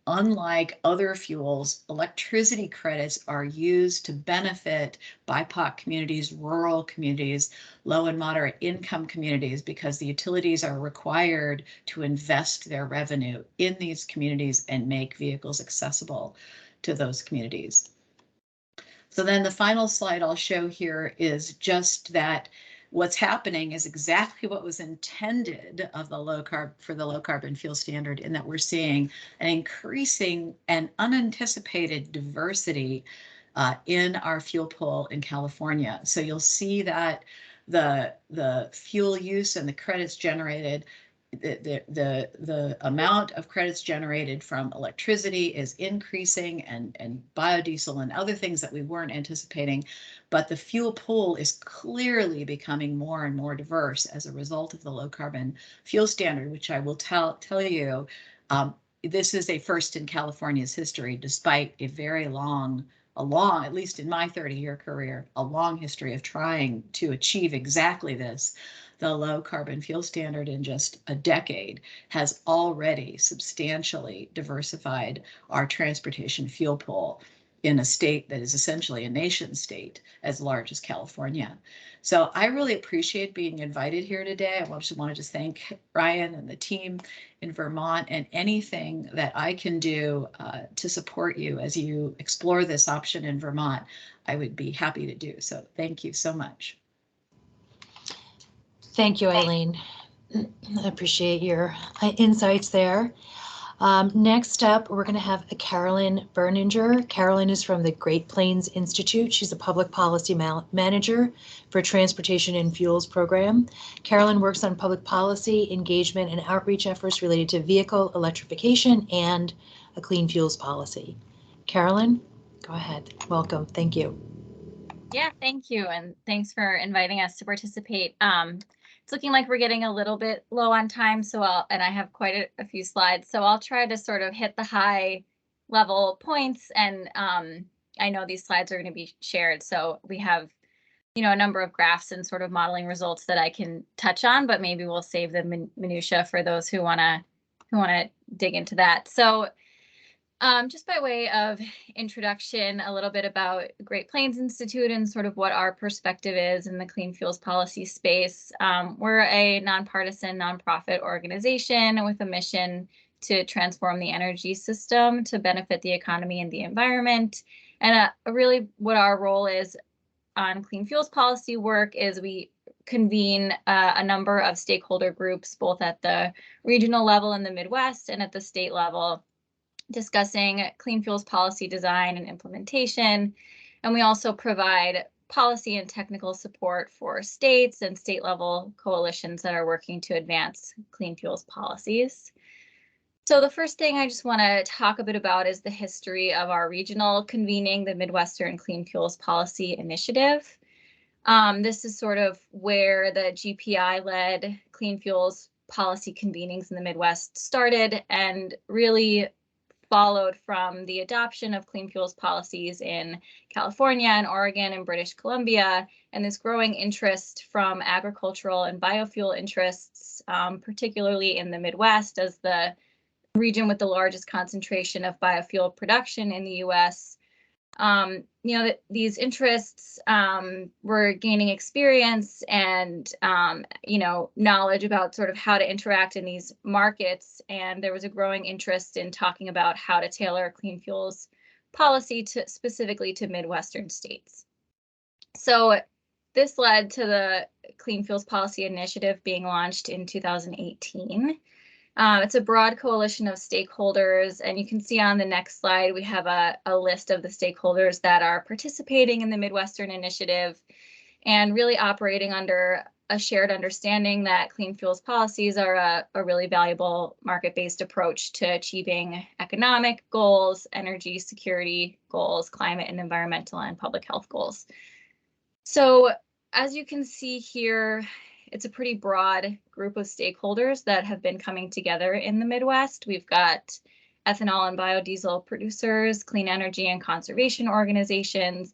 unlike other fuels, electricity credits are used to benefit BIPOC communities, rural communities, low and moderate income communities, because the utilities are required to invest their revenue in these communities and make vehicles accessible to those communities. So then the final slide I'll show here is just that what's happening is exactly what was intended of for the low carbon fuel standard, in that we're seeing an increasing and unanticipated diversity in our fuel pool in California. So you'll see that the fuel use and the credits generated, the amount of credits generated from electricity is increasing, and biodiesel and other things that we weren't anticipating. But the fuel pool is clearly becoming more and more diverse as a result of the low carbon fuel standard, which I will tell you, this is a first in California's history, despite a very long, at least in my 30-year career, a long history of trying to achieve exactly this. The low carbon fuel standard in just a decade has already substantially diversified our transportation fuel pool in a state that is essentially a nation state as large as California. So I really appreciate being invited here today. I just wanted to thank Ryan and the team in Vermont, and anything that I can do to support you as you explore this option in Vermont, I would be happy to do. So thank you so much. Thank you, Eileen. I appreciate your insights there. Next up, we're going to have Carolyn Berninger. Carolyn is from the Great Plains Institute. She's a public policy manager for Transportation and Fuels program. Carolyn works on public policy, engagement, and outreach efforts related to vehicle electrification and a clean fuels policy. Carolyn, go ahead. Welcome. Thank you. Yeah, thank you. And thanks for inviting us to participate. It's looking like we're getting a little bit low on time, so and I have quite a few slides, so I'll try to sort of hit the high level points, and I know these slides are going to be shared, so we have, a number of graphs and sort of modeling results that I can touch on, but maybe we'll save the minutia for those who want to dig into that. So just by way of introduction, a little bit about Great Plains Institute and sort of what our perspective is in the clean fuels policy space. We're a nonpartisan, nonprofit organization with a mission to transform the energy system to benefit the economy and the environment. And really what our role is on clean fuels policy work is we convene a number of stakeholder groups, both at the regional level in the Midwest and at the state level, discussing clean fuels policy design and implementation. And we also provide policy and technical support for states and state level coalitions that are working to advance clean fuels policies. So the first thing I just want to talk a bit about is the history of our regional convening, the Midwestern Clean Fuels Policy Initiative. This is sort of where the GPI-led clean fuels policy convenings in the Midwest started and really followed from the adoption of clean fuels policies in California and Oregon and British Columbia, and this growing interest from agricultural and biofuel interests, particularly in the Midwest as the region with the largest concentration of biofuel production in the US. These interests were gaining experience and, knowledge about sort of how to interact in these markets. And there was a growing interest in talking about how to tailor clean fuels policy specifically to Midwestern states. So this led to the Clean Fuels Policy Initiative being launched in 2018. It's a broad coalition of stakeholders, and you can see on the next slide, we have a list of the stakeholders that are participating in the Midwestern Initiative and really operating under a shared understanding that clean fuels policies are a really valuable market-based approach to achieving economic goals, energy security goals, climate and environmental and public health goals. So as you can see here, it's a pretty broad group of stakeholders that have been coming together in the Midwest. We've got ethanol and biodiesel producers, clean energy and conservation organizations,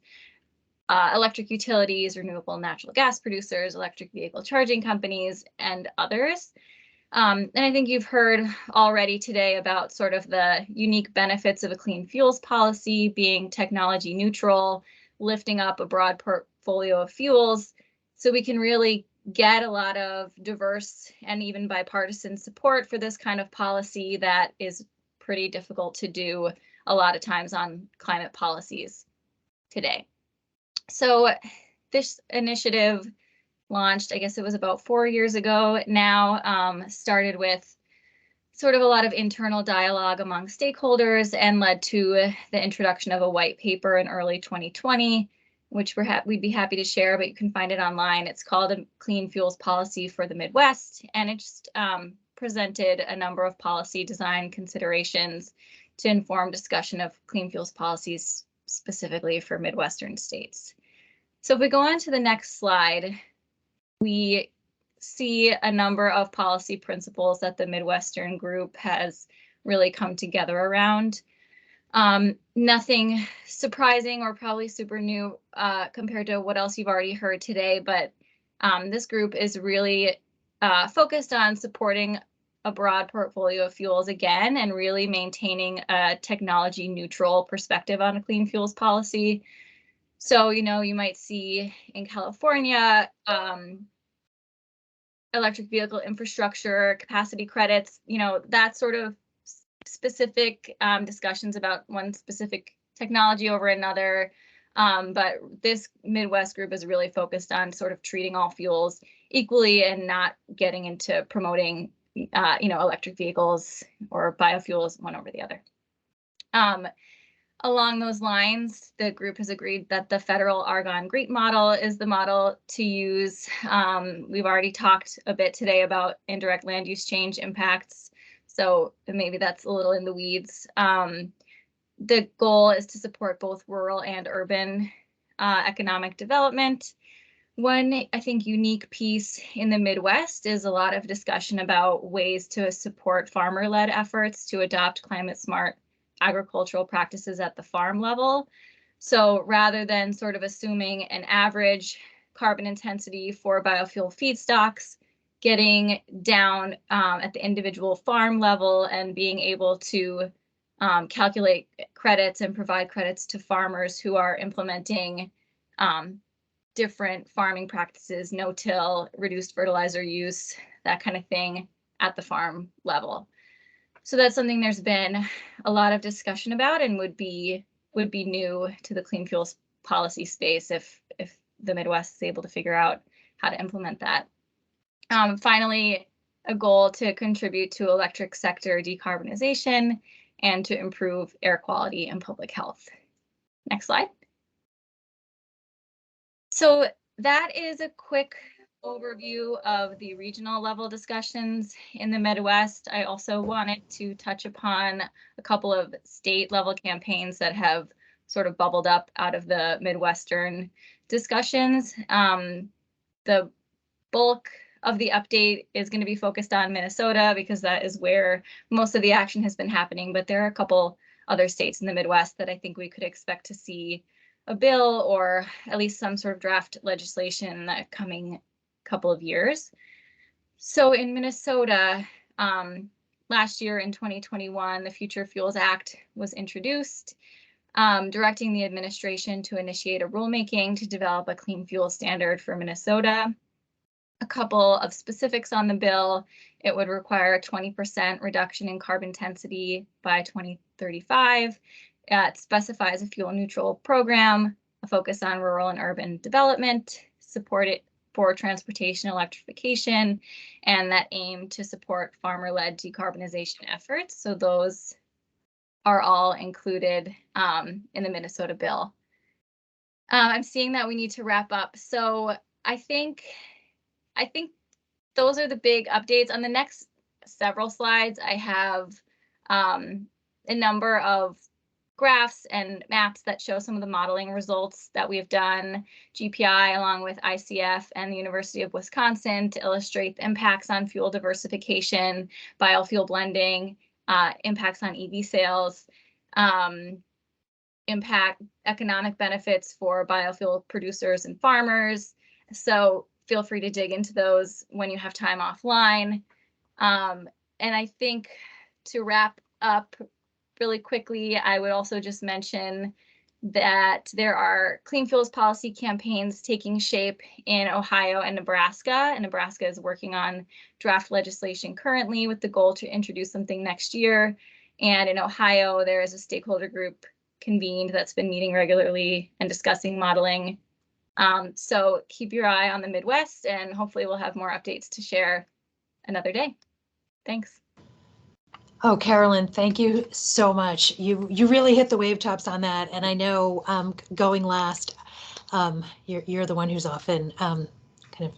electric utilities, renewable natural gas producers, electric vehicle charging companies, and others. And I think you've heard already today about sort of the unique benefits of a clean fuels policy being technology neutral, lifting up a broad portfolio of fuels, so we can really get a lot of diverse and even bipartisan support for this kind of policy that is pretty difficult to do a lot of times on climate policies today. So this initiative launched, I guess it was about 4 years ago now, started with sort of a lot of internal dialogue among stakeholders and led to the introduction of a white paper in early 2020, which we'd be happy to share, but you can find it online. It's called A Clean Fuels Policy for the Midwest, and it just presented a number of policy design considerations to inform discussion of clean fuels policies specifically for Midwestern states. So if we go on to the next slide, we see a number of policy principles that the Midwestern group has really come together around. Nothing surprising or probably super new compared to what else you've already heard today, but this group is really focused on supporting a broad portfolio of fuels again and really maintaining a technology neutral perspective on a clean fuels policy. So, you might see in California, electric vehicle infrastructure, capacity credits, that sort of specific discussions about one specific technology over another. But this Midwest group is really focused on sort of treating all fuels equally and not getting into promoting, electric vehicles or biofuels one over the other. Along those lines, the group has agreed that the federal Argonne GREAT model is the model to use. We've already talked a bit today about indirect land use change impacts, so maybe that's a little in the weeds. The goal is to support both rural and urban economic development. One, I think, unique piece in the Midwest is a lot of discussion about ways to support farmer-led efforts to adopt climate-smart agricultural practices at the farm level. So rather than sort of assuming an average carbon intensity for biofuel feedstocks, getting down at the individual farm level and being able to calculate credits and provide credits to farmers who are implementing different farming practices, no-till, reduced fertilizer use, that kind of thing at the farm level. So that's something there's been a lot of discussion about and would be new to the clean fuels policy space if the Midwest is able to figure out how to implement that. Finally, a goal to contribute to electric sector decarbonization and to improve air quality and public health. Next slide. So that is a quick overview of the regional level discussions in the Midwest. I also wanted to touch upon a couple of state level campaigns that have sort of bubbled up out of the Midwestern discussions. The bulk of the update is going to be focused on Minnesota because that is where most of the action has been happening, but there are a couple other states in the Midwest that I think we could expect to see a bill or at least some sort of draft legislation in the coming couple of years. So in Minnesota, last year in 2021, the Future Fuels Act was introduced, directing the administration to initiate a rulemaking to develop a clean fuel standard for Minnesota. A couple of specifics on the bill: it would require a 20% reduction in carbon intensity by 2035. It specifies a fuel neutral program, a focus on rural and urban development, support it for transportation electrification, and that aim to support farmer-led decarbonization efforts. So those are all included in the Minnesota bill. I'm seeing that we need to wrap up. So I think those are the big updates. On the next several slides, I have a number of graphs and maps that show some of the modeling results that we've done, GPI along with ICF and the University of Wisconsin, to illustrate the impacts on fuel diversification, biofuel blending, impacts on EV sales, impact economic benefits for biofuel producers and farmers. So feel free to dig into those when you have time offline. And I think to wrap up really quickly, I would also just mention that there are clean fuels policy campaigns taking shape in Ohio and Nebraska. And Nebraska is working on draft legislation currently with the goal to introduce something next year. And in Ohio, there is a stakeholder group convened that's been meeting regularly and discussing modeling. So keep your eye on the Midwest, and hopefully we'll have more updates to share another day. Thanks. Oh, Carolyn, thank you so much. You really hit the wave tops on that. And I know going last, you're the one who's often kind of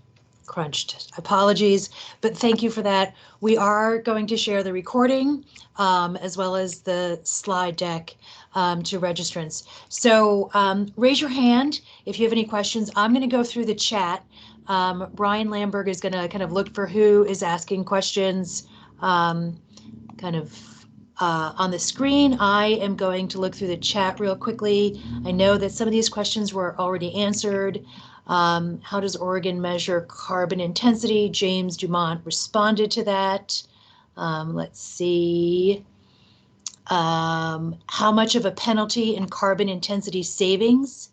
crunched. Apologies, but thank you for that. We are going to share the recording as well as the slide deck to registrants. So raise your hand if you have any questions. I'm going to go through the chat. Brian Lamberg is going to kind of look for who is asking questions kind of on the screen. I am going to look through the chat real quickly. I know that some of these questions were already answered. How does Oregon measure carbon intensity? James Dumont responded to that. Let's see. How much of a penalty in carbon intensity savings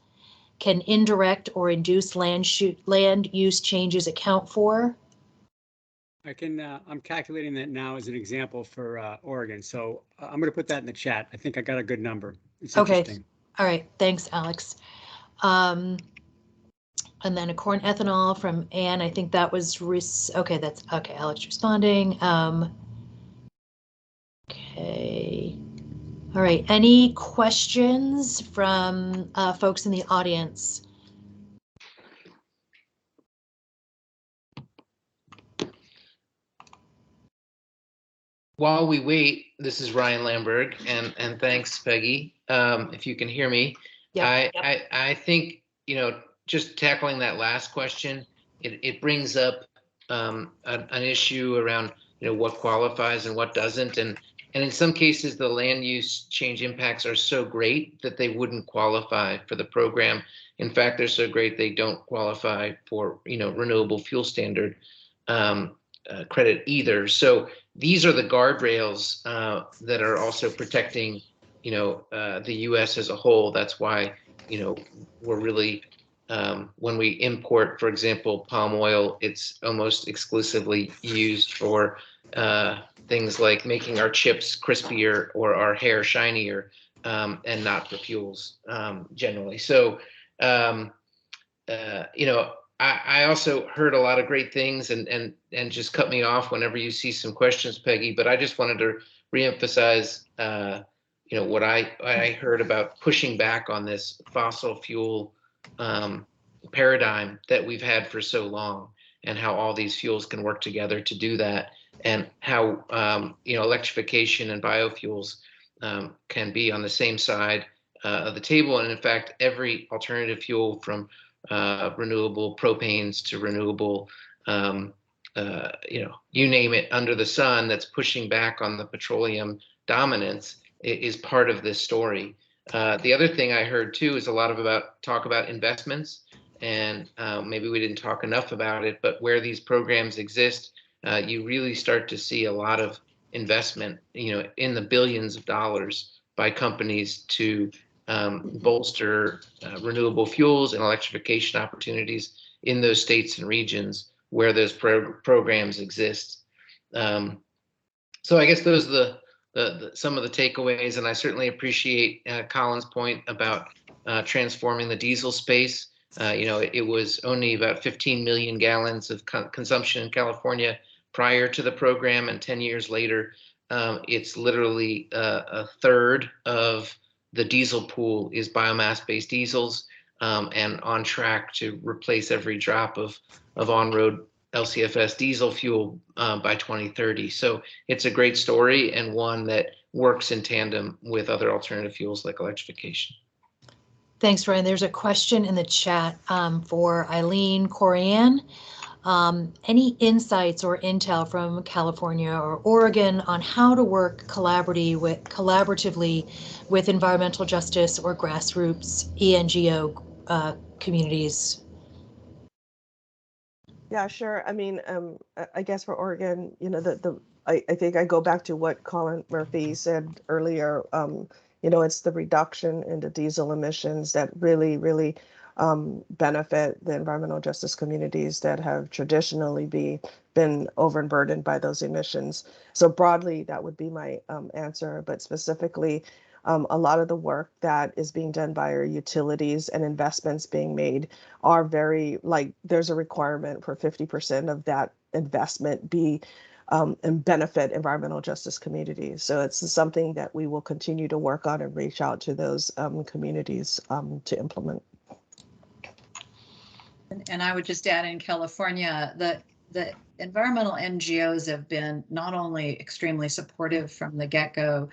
can indirect or induced land use changes account for? I can, I'm calculating that now as an example for Oregon. So I'm going to put that in the chat. I think I got a good number. It's okay. Interesting. All right. Thanks, Alex. And then a corn ethanol from Ann. I think that was, okay, that's okay. Alex responding. Okay. All right. Any questions from folks in the audience? While we wait, this is Ryan Lamberg, and thanks, Peggy. If you can hear me, yep. I think, you know, just tackling that last question, it brings up an issue around, you know, what qualifies and what doesn't, and in some cases the land use change impacts are so great that they wouldn't qualify for the program. In fact, they're so great they don't qualify for, you know, renewable fuel standard credit either. So these are the guardrails that are also protecting, you know, the U.S. as a whole. That's why, you know, we're really, when we import, for example, palm oil, it's almost exclusively used for things like making our chips crispier or our hair shinier, and not for fuels generally. So, you know, I also heard a lot of great things, and just cut me off whenever you see some questions, Peggy. But I just wanted to reemphasize, you know, what I heard about pushing back on this fossil fuel paradigm that we've had for so long, and how all these fuels can work together to do that, and how you know, electrification and biofuels can be on the same side of the table. And in fact, every alternative fuel, from renewable propanes to renewable, you know, you name it under the sun, that's pushing back on the petroleum dominance, is part of this story. The other thing I heard too is a lot of talk about investments, and maybe we didn't talk enough about it, but where these programs exist, you really start to see a lot of investment, you know, in the billions of dollars by companies to bolster renewable fuels and electrification opportunities in those states and regions where those programs exist. So I guess those are some of the takeaways, and I certainly appreciate Colin's point about transforming the diesel space. You know, it was only about 15 million gallons of consumption in California prior to the program, and 10 years later, it's literally a third of the diesel pool is biomass-based diesels, and on track to replace every drop of on-road LCFS diesel fuel by 2030. So it's a great story, and one that works in tandem with other alternative fuels like electrification. Thanks, Ryan. There's a question in the chat for Eileen, Cory-Ann. Any insights or intel from California or Oregon on how to work collaboratively with environmental justice or grassroots ENGO communities? Yeah, sure. I mean, I guess for Oregon, you know, I think I go back to what Colin Murphy said earlier. You know, it's the reduction in the diesel emissions that really benefit the environmental justice communities that have traditionally been overburdened by those emissions. So broadly, that would be my answer, but specifically, a lot of the work that is being done by our utilities and investments being made are very, like, there's a requirement for 50% of that investment be and benefit environmental justice communities. So it's something that we will continue to work on and reach out to those communities to implement. And I would just add, in California, the environmental NGOs have been not only extremely supportive from the get-go,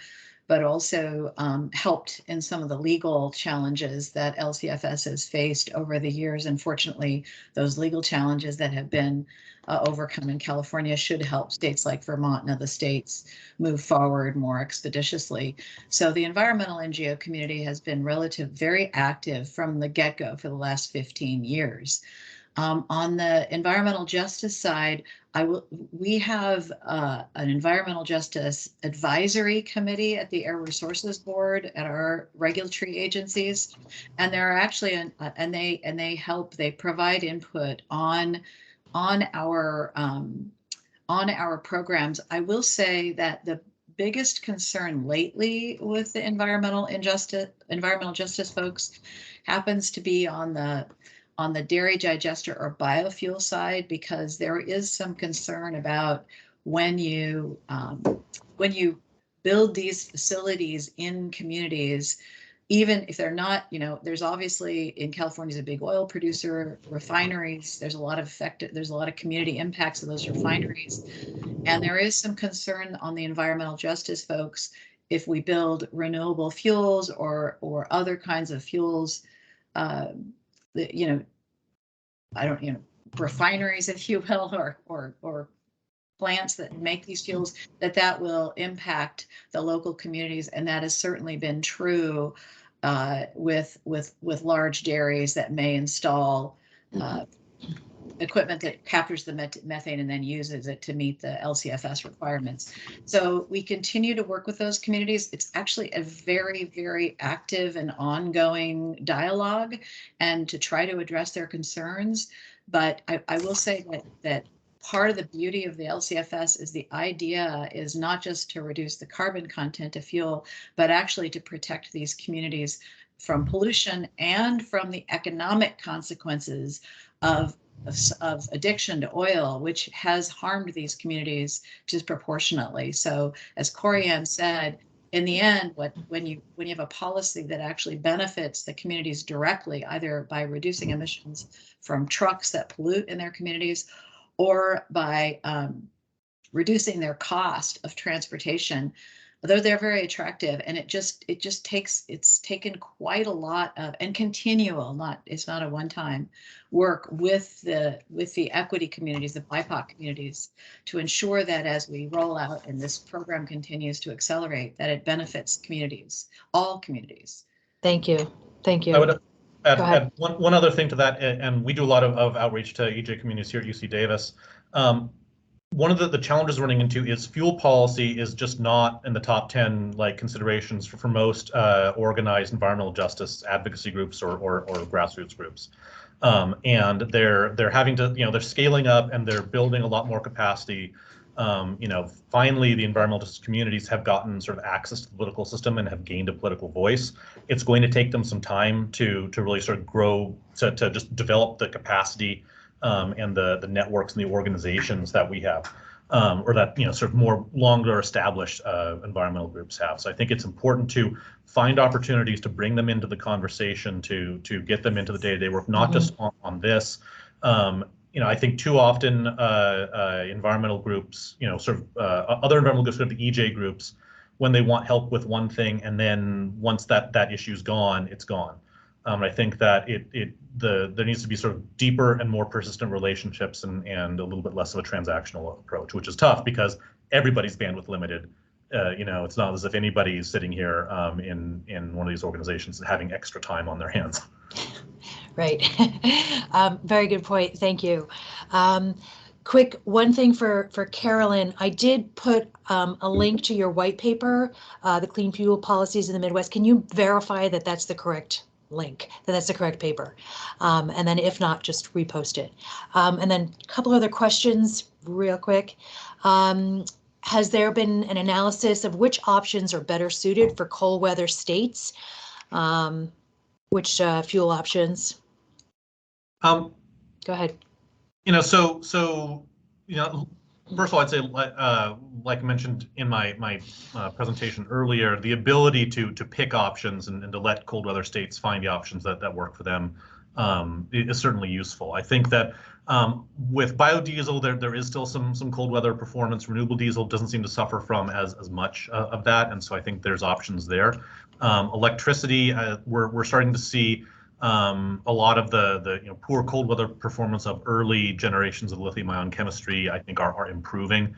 but also helped in some of the legal challenges that LCFS has faced over the years. And fortunately, those legal challenges that have been overcome in California should help states like Vermont and other states move forward more expeditiously. So the environmental NGO community has been very active from the get-go for the last 15 years. On the environmental justice side, we have an environmental justice advisory committee at the Air Resources Board at our regulatory agencies, and there are actually they provide input on our programs. I will say that the biggest concern lately with the environmental justice folks happens to be on the dairy digester or biofuel side, because there is some concern about when you build these facilities in communities, even if they're not, you know, there's obviously, in California is a big oil producer, refineries, there's a lot of community impacts of those refineries. And there is some concern on the environmental justice folks, if we build renewable fuels or other kinds of fuels, refineries, if you will, or plants that make these fuels, that will impact the local communities. And that has certainly been true with large dairies that may install equipment that captures the methane and then uses it to meet the LCFS requirements. So we continue to work with those communities. It's actually a very, very active and ongoing dialogue, and to try to address their concerns. But I will say that part of the beauty of the LCFS is the idea is not just to reduce the carbon content of fuel, but actually to protect these communities from pollution and from the economic consequences of addiction to oil, which has harmed these communities disproportionately. So as Cory-Ann said, in the end, when you have a policy that actually benefits the communities directly, either by reducing emissions from trucks that pollute in their communities, or by reducing their cost of transportation, though they're very attractive, and it's taken quite a lot of, and continual, it's not a one-time work with the equity communities, the BIPOC communities, to ensure that as we roll out and this program continues to accelerate, that it benefits communities, all communities. Thank you. Thank you. I would add one other thing to that, and we do a lot of outreach to EJ communities here at UC Davis. One of the challenges we're running into is fuel policy is just not in the top 10 considerations for most organized environmental justice advocacy groups or grassroots groups. And they're having to, they're scaling up and they're building a lot more capacity. Finally, the environmental justice communities have gotten sort of access to the political system and have gained a political voice. It's going to take them some time to really sort of grow, to just develop the capacity and the networks and the organizations that we have, or that sort of more longer established environmental groups have. So I think it's important to find opportunities to bring them into the conversation, to get them into the day-to-day work, not just on this. I think too often environmental groups, other environmental groups, sort of the EJ groups, when they want help with one thing, and then once that issue's gone, it's gone. I think that there needs to be sort of deeper and more persistent relationships and a little bit less of a transactional approach, which is tough because everybody's bandwidth limited. It's not as if anybody's sitting here in one of these organizations having extra time on their hands. Right. Very good point. Thank you. Quick one thing for Carolyn, I did put a link to your white paper, the Clean Fuel Policies in the Midwest. Can you verify that that's the correct link, that's the correct paper? And then if not, just repost it. And then a couple other questions real quick. Has there been an analysis of which options are better suited for cold weather states? Which fuel options? Go ahead. First of all, I'd say, like I mentioned in my presentation earlier, the ability to pick options and to let cold weather states find the options that work for them is certainly useful. I think that with biodiesel, there is still some cold weather performance. Renewable diesel doesn't seem to suffer from as much of that, and so I think there's options there. Electricity, we're starting to see a lot of the poor cold weather performance of early generations of lithium-ion chemistry, I think, are improving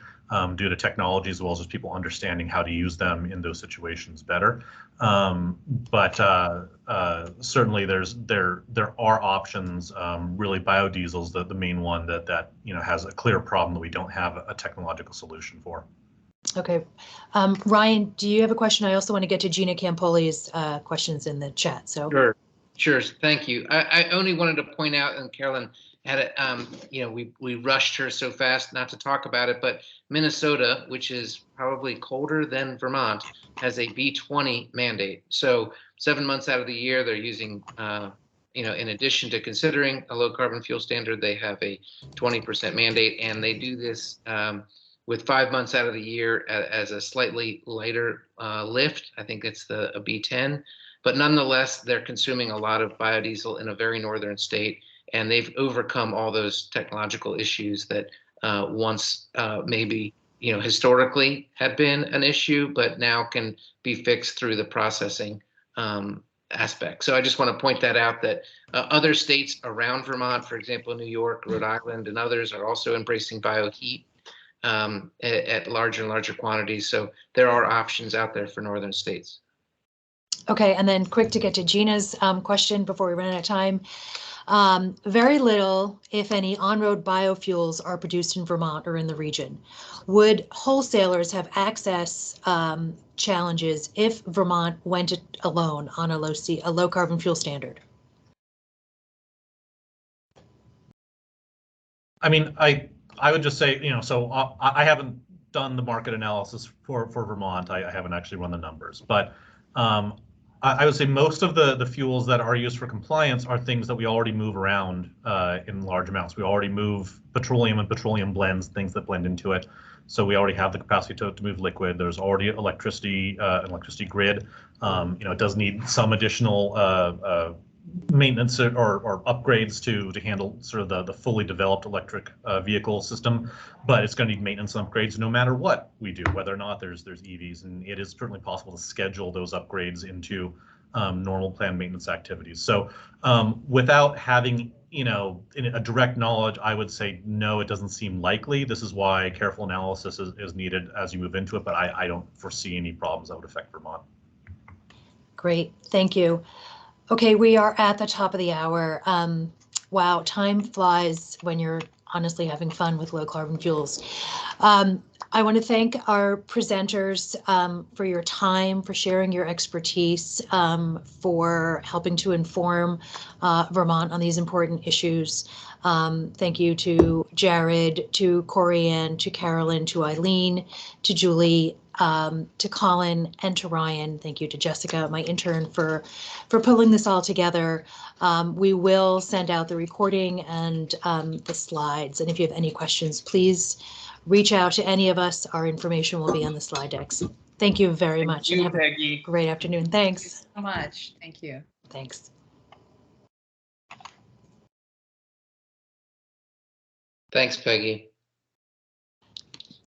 due to technology, as well as just people understanding how to use them in those situations better. But certainly there are options. Really, biodiesel's the main one that has a clear problem that we don't have a technological solution for. Okay. Ryan, do you have a question? I also want to get to Gina Campoli's questions in the chat. So. Sure. Thank you. I only wanted to point out, and Carolyn had it, we rushed her so fast not to talk about it, but Minnesota, which is probably colder than Vermont, has a B20 mandate. So 7 months out of the year, they're using, in addition to considering a low carbon fuel standard, they have a 20% mandate, and they do this with 5 months out of the year as a slightly lighter lift. I think it's a B10. But nonetheless, they're consuming a lot of biodiesel in a very northern state, and they've overcome all those technological issues that once maybe historically had been an issue, but now can be fixed through the processing aspect. So I just want to point that out, that other states around Vermont, for example, New York, Rhode Island, and others are also embracing bioheat at larger and larger quantities. So there are options out there for northern states. Okay, and then quick to get to Gina's question before we run out of time. Very little, if any, on-road biofuels are produced in Vermont or in the region. Would wholesalers have access challenges if Vermont went it alone on a low carbon fuel standard? I mean, I I would just say, you know, so I haven't done the market analysis for Vermont. I haven't actually run the numbers, but I would say most of the fuels that are used for compliance are things that we already move around in large amounts. We already move petroleum and petroleum blends, things that blend into it. So we already have the capacity to move liquid. There's already electricity grid. You know, it does need some additional maintenance or upgrades to handle sort of the fully developed electric vehicle system, but it's going to need maintenance and upgrades no matter what we do, whether or not there's EVs, and it is certainly possible to schedule those upgrades into normal planned maintenance activities. So without having, you know, a direct knowledge, I would say no, it doesn't seem likely. This is why careful analysis is needed as you move into it, but I don't foresee any problems that would affect Vermont. Great, thank you. Okay, we are at the top of the hour. Wow, time flies when you're honestly having fun with low carbon fuels. I want to thank our presenters for your time, for sharing your expertise, for helping to inform Vermont on these important issues. Thank you to Jared, to Cory-Ann, to Carolyn, to Eileen, to Julie, to Colin, and to Ryan. Thank you to Jessica, my intern, for pulling this all together. We will send out the recording and the slides. And if you have any questions, please reach out to any of us. Our information will be on the slide decks. Thank you very much. Thank you, and have Peggy. a great afternoon. Thanks. Thank you so much. Thank you. Thanks. Thanks, Peggy.